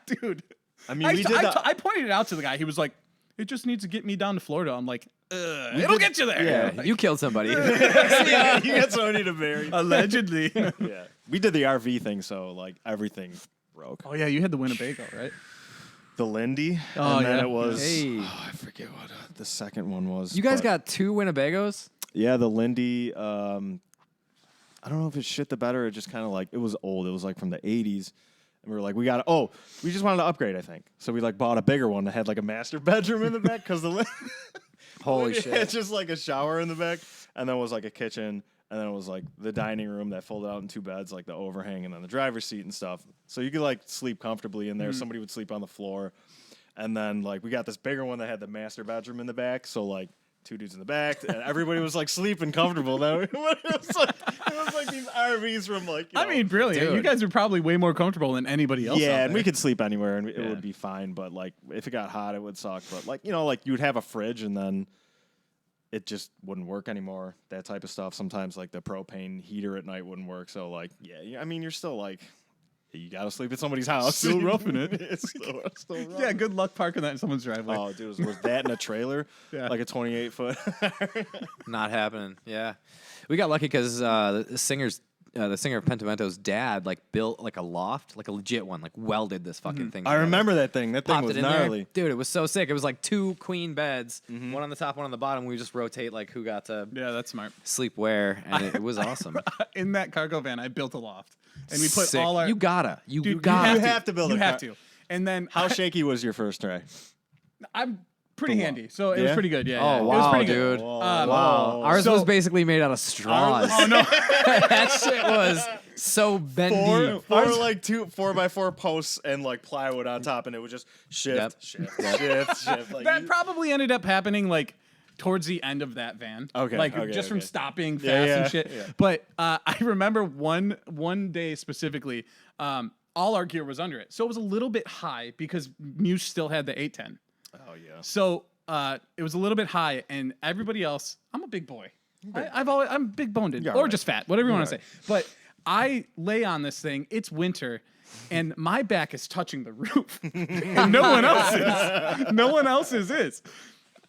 Dude. I mean, I pointed it out to the guy. He was like, it just needs to get me down to Florida. I'm like, it'll get you there. Yeah, you killed somebody. Yeah, you got somebody to marry. Allegedly. Yeah. We did the RV thing, so like everything broke. Oh, yeah, you had the Winnebago, right? The Lindy. Oh, and then yeah. it was, Hey. I forget what the second one was. You guys got 2 Winnebagos? Yeah, the Lindy. I don't know if it's shit the bed or it just kind of like, it was old. It was like from the 80s. And we were like, we just wanted to upgrade, I think. So we like bought a bigger one that had like a master bedroom in the back because the Holy shit. It's just like a shower in the back. And then it was like a kitchen. And then it was like the dining room that folded out in 2 beds, like the overhang and then the driver's seat and stuff. So you could like sleep comfortably in there. Somebody would sleep on the floor. And then like we got this bigger one that had the master bedroom in the back. So like 2 dudes in the back, and everybody was like sleeping comfortable. Now it was like these RVs from like. I mean, brilliant. Dude. You guys are probably way more comfortable than anybody else. Yeah, out and there. we could sleep anywhere, and it would be fine. But like, if it got hot, it would suck. But like, like you would have a fridge, and then it just wouldn't work anymore. That type of stuff. Sometimes like the propane heater at night wouldn't work. So like, I mean, you're still like, you gotta sleep at somebody's house. Still roughing it. It's still rough. Yeah, good luck parking that in someone's driveway. Oh, dude, was that in a trailer? Yeah. Like a 28-foot. Not happening. Yeah. We got lucky because the singer of Pentimento's dad like built like a loft, like a legit one, like welded this fucking thing. I remember that thing. That thing Popped was it in gnarly. there. Dude, it was so sick. It was like 2 queen beds, one on the top, one on the bottom. We just rotate like who got to Yeah, that's smart. sleep where, and it was awesome. In that cargo van, I built a loft, and we put Sick. all our. You gotta. You Dude, gotta. You have to build You a have car- to. And then How shaky was your first try? I'm pretty handy, so it was Yeah? pretty good. Yeah. Oh, yeah. It was wow, pretty dude. good. Wow. Ours So- was basically made out of straws. Oh no. That shit was so bendy. Four like 4x4 posts and like plywood on top, and it would just shift. Like That probably ended up happening like towards the end of that van. Okay, Like okay, just from okay. stopping fast Yeah, and shit. yeah. But I remember one day specifically, all our gear was under it. So it was a little bit high because Muse still had the 810. oh yeah. So it was a little bit high, and everybody else, I'm a big boy. I'm big boned, You're or right. just fat, whatever you want to right. say. But I lay on this thing. It's winter, and my back is touching the roof, and no one else's. No one else's is.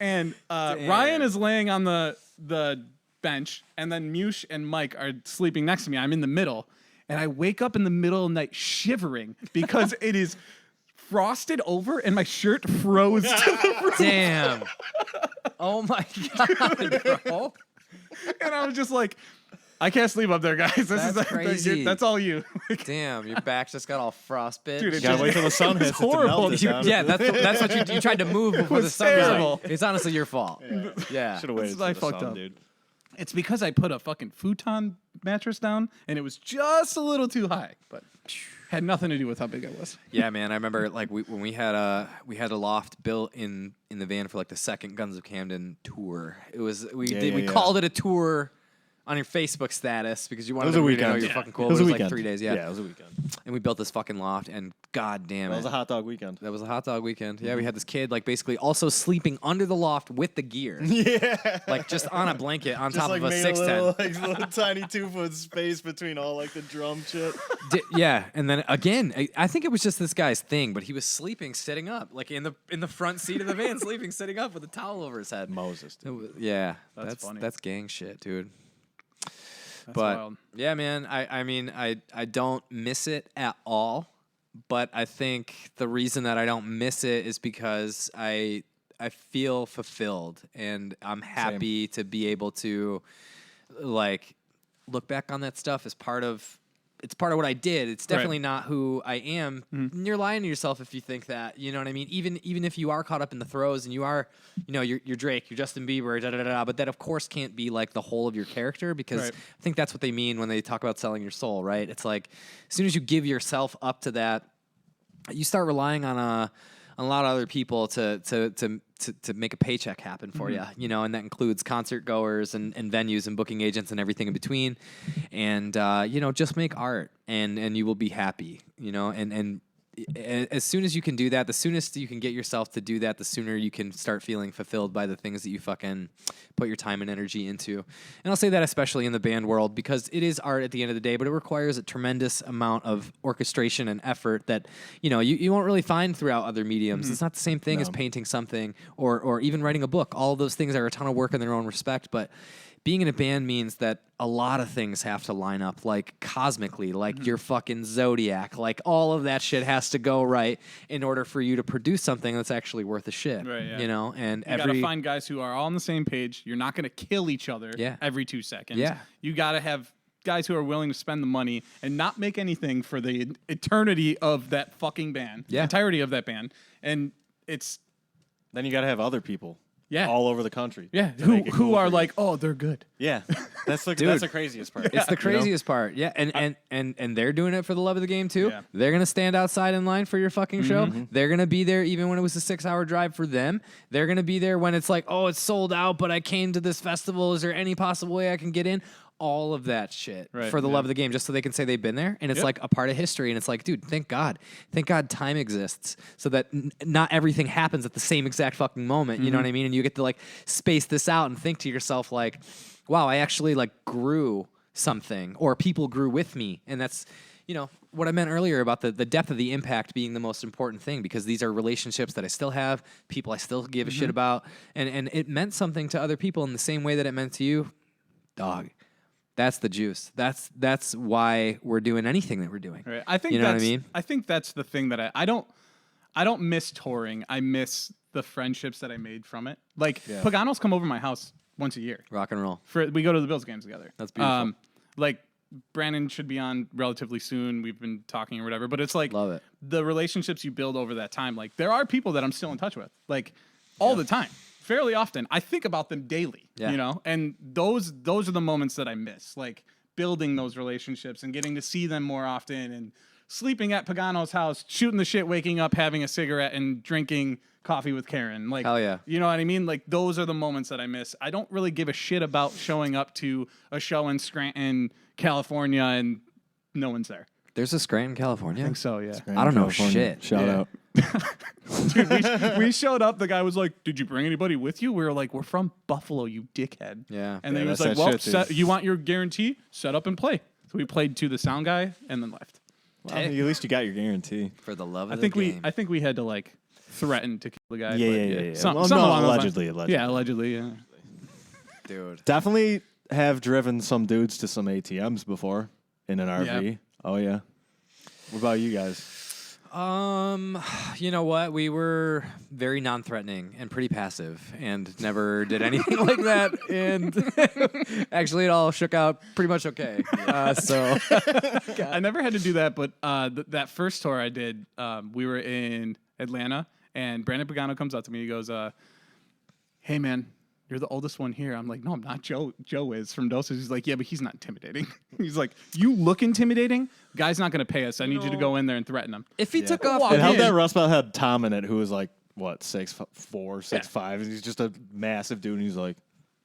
And Ryan is laying on the bench, and then Mush and Mike are sleeping next to me. I'm in the middle, and I wake up in the middle of the night shivering because it is frosted over, and my shirt froze to the roof. Damn. Oh my god, bro. And I was just like, I can't sleep up there, guys. This That's is crazy. That's all you. Damn, your back just got all frostbit. Dude, it Gotta just- wait till the sun hits. horrible. It to melt it yeah, down. that's what you tried to move before was the sun was terrible. out. It's honestly your fault. Yeah. Should have waited I till the fucked sun, up. dude. It's because I put a fucking futon mattress down, and it was just a little too high, but had nothing to do with how big it was. Yeah, man. I remember like when we had a loft built in the van for like the second Guns of Camden tour. It was we called it a tour on your Facebook status because you wanted everybody to know you're fucking cool. It was like 3 days. Yeah, it was a weekend. And we built this fucking loft, and god damn it. That was a hot dog weekend. That was a hot dog weekend. Yeah, we had this kid like basically also sleeping under the loft with the gear. Yeah. Like just on a blanket on top like of a made 610. little tiny 2-foot space between all like the drum shit. Yeah, and then again, I think it was just this guy's thing, but he was sleeping sitting up, like in the front seat of the van, sleeping sitting up with a towel over his head. Moses. Yeah, That's funny. That's gang shit, dude. That's But wild. yeah, man, I mean, I don't miss it at all. But I think the reason that I don't miss it is because I feel fulfilled, and I'm happy to be able to like look back on that stuff as part of what I did. It's definitely not who I am. Mm-hmm. You're lying to yourself if you think that. You know what I mean? Even if you are caught up in the throes and you are, you're Drake, you're Justin Bieber, da da da da. But that of course can't be like the whole of your character, because I think that's what they mean when they talk about selling your soul, right? It's like as soon as you give yourself up to that, you start relying on a lot of other people to make a paycheck happen for you, and that includes concert goers and venues and booking agents and everything in between. And, just make art and you will be happy, and as soon as you can do that, the soonest you can get yourself to do that, the sooner you can start feeling fulfilled by the things that you fucking put your time and energy into. And I'll say that especially in the band world, because it is art at the end of the day, but it requires a tremendous amount of orchestration and effort that, you won't really find throughout other mediums. Mm-hmm. It's not the same thing as painting something or even writing a book. All of those things are a ton of work in their own respect, but being in a band means that a lot of things have to line up, like cosmically, like your fucking zodiac, like all of that shit has to go right in order for you to produce something that's actually worth a shit. Right, yeah. And you gotta find guys who are all on the same page. You're not gonna kill each other every 2 seconds. Yeah. You gotta have guys who are willing to spend the money and not make anything for the eternity of that fucking band, the entirety of that band. And then you gotta have other people. Yeah, all over the country. Yeah, who are like, oh, they're good. Yeah, that's the craziest part. It's the craziest part. Yeah, and they're doing it for the love of the game too. Yeah. They're gonna stand outside in line for your fucking show. Mm-hmm. They're gonna be there even when it was a 6-hour drive for them. They're gonna be there when it's like, oh, it's sold out, but I came to this festival. Is there any possible way I can get in? All of that shit for the love of the game, just so they can say they've been there, and it's like a part of history. And it's like, dude, thank God time exists so that not everything happens at the same exact fucking moment. You know what I mean? And you get to like space this out and think to yourself like, wow, I actually like grew something, or people grew with me. And that's what I meant earlier about the depth of the impact being the most important thing, because these are relationships that I still have, people I still give a shit about, and it meant something to other people in the same way that it meant to you, dog. That's the juice. That's why we're doing anything that we're doing. Right. I think what I mean? I think that's the thing that I don't miss touring. I miss the friendships that I made from it. Like Paganos come over my house once a year. Rock and roll. We go to the Bills games together. That's beautiful. Like Brandon should be on relatively soon. We've been talking or whatever, but it's like love it. The relationships you build over that time. Like there are people that I'm still in touch with, like all the time. Fairly often. I think about them daily, and those are the moments that I miss, like building those relationships and getting to see them more often, and sleeping at Pagano's house, shooting the shit, waking up, having a cigarette, and drinking coffee with Karen. Like, hell yeah. You know what I mean? Like, those are the moments that I miss. I don't really give a shit about showing up to a show in Scranton, California, and no one's there. There's a Scranton, California? I think so, yeah. Scranton, I don't know California. Shit. Shout out. Dude, we showed up. The guy was like, "Did you bring anybody with you?" We were like, "We're from Buffalo, you dickhead." Yeah. And then he was like, "Well, you want your guarantee? Set up and play." So we played to the sound guy and then left. Well, at least you got your guarantee. For the love of the game. I think we had to like threaten to kill the guy. Yeah. Allegedly. Yeah, allegedly. Yeah. Dude. Definitely have driven some dudes to some ATMs before in an RV. Yep. Oh yeah. What about you guys? You know what? We were very non-threatening and pretty passive, and never did anything like that. And actually, it all shook out pretty much okay. I never had to do that, but that first tour I did, we were in Atlanta, and Brandon Pagano comes up to me. He goes, "Hey man, you're the oldest one here. I'm like, no, I'm not. Joe is from Doses. He's like, yeah, but he's not intimidating. He's like, you look intimidating. Guy's not going to pay us. I need you to go in there and threaten him. If he took off, And how'd that Rust Belt had Tom in it, who was like, what, 6'4", 6'5", and he's just a massive dude, and he's like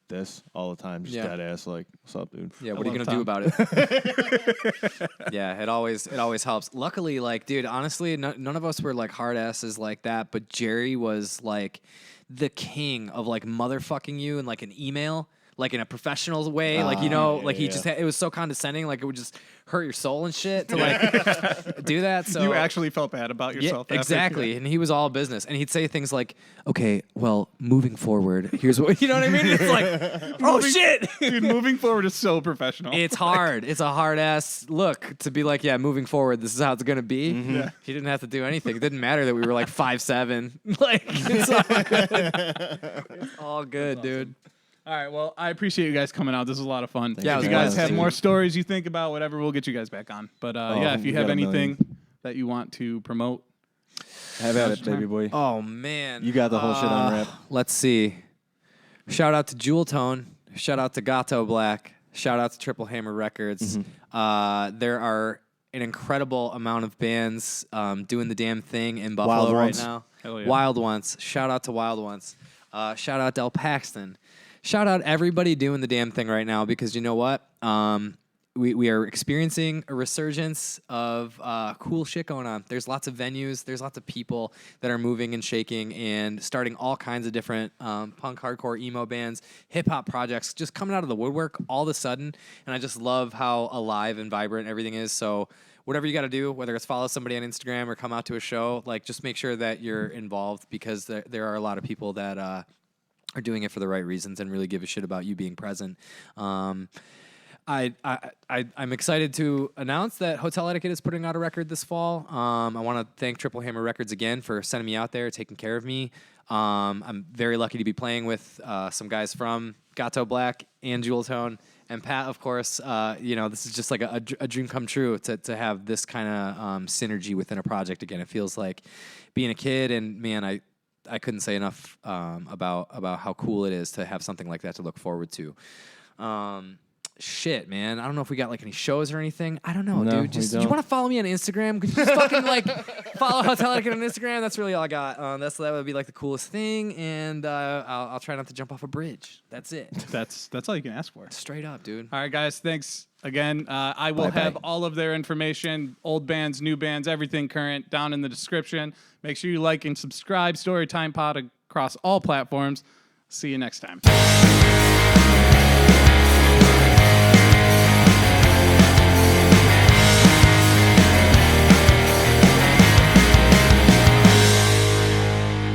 this all the time, just dead ass, like, what's up, dude? Yeah, what are you gonna do about it? Yeah, it always helps. Luckily, like, dude, honestly, none of us were like hard asses like that, but Jerry was like the king of like motherfucking you in like an email, like in a professional way, like, you know, like he just it was so condescending, like it would just hurt your soul and shit to like do that. So you actually felt bad about yourself. Yeah, exactly. And he was all business, and he'd say things like, okay, well, moving forward, here's what, you know what I mean? It's like, oh shit, dude, moving forward is so professional. It's hard. It's a hard ass look to be like, yeah, moving forward, this is how it's gonna be. Yeah. He didn't have to do anything. It didn't matter that we were like 5'7". Like, it's all good. It's all good, dude. All right, well, I appreciate you guys coming out. This was a lot of fun. Yeah, if you guys have more stories you think about, whatever, we'll get you guys back on. But yeah, if you have anything that you want to promote, have at it, baby boy. Oh man, you got the whole shit on wrap. Let's see. Shout out to Jewel Tone. Shout out to Gato Black. Shout out to Triple Hammer Records. There are an incredible amount of bands doing the damn thing in Buffalo right now. Hell yeah. Wild Ones. Shout out to Wild Ones. Shout out Del Paxton. Shout out everybody doing the damn thing right now, because you know what? We are experiencing a resurgence of cool shit going on. There's lots of venues. There's lots of people that are moving and shaking and starting all kinds of different punk, hardcore, emo bands, hip-hop projects just coming out of the woodwork all of a sudden. And I just love how alive and vibrant everything is. So whatever you got to do, whether it's follow somebody on Instagram or come out to a show, like just make sure that you're involved, because there are a lot of people that are doing it for the right reasons and really give a shit about you being present. I'm excited to announce that Hotel Etiquette is putting out a record this fall. I want to thank Triple Hammer Records again for sending me out there, taking care of me. I'm very lucky to be playing with some guys from Gato Black and Jewel Tone and Pat, of course. You know, this is just like a dream come true to have this kind of synergy within a project again. It feels like being a kid, and man, I couldn't say enough about how cool it is to have something like that to look forward to. Shit, man. I don't know if we got like any shows or anything. I don't know, dude. Just, you want to follow me on Instagram? Could you just fucking like follow Hotel Etiquette on Instagram? That's really all I got. That would be like the coolest thing, and I'll try not to jump off a bridge. That's it. That's all you can ask for. Straight up, dude. All right, guys. Thanks again. I will have all of their information, old bands, new bands, everything current, down in the description. Make sure you like and subscribe. StouryTime Pod across all platforms. See you next time.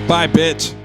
Bye, bitch.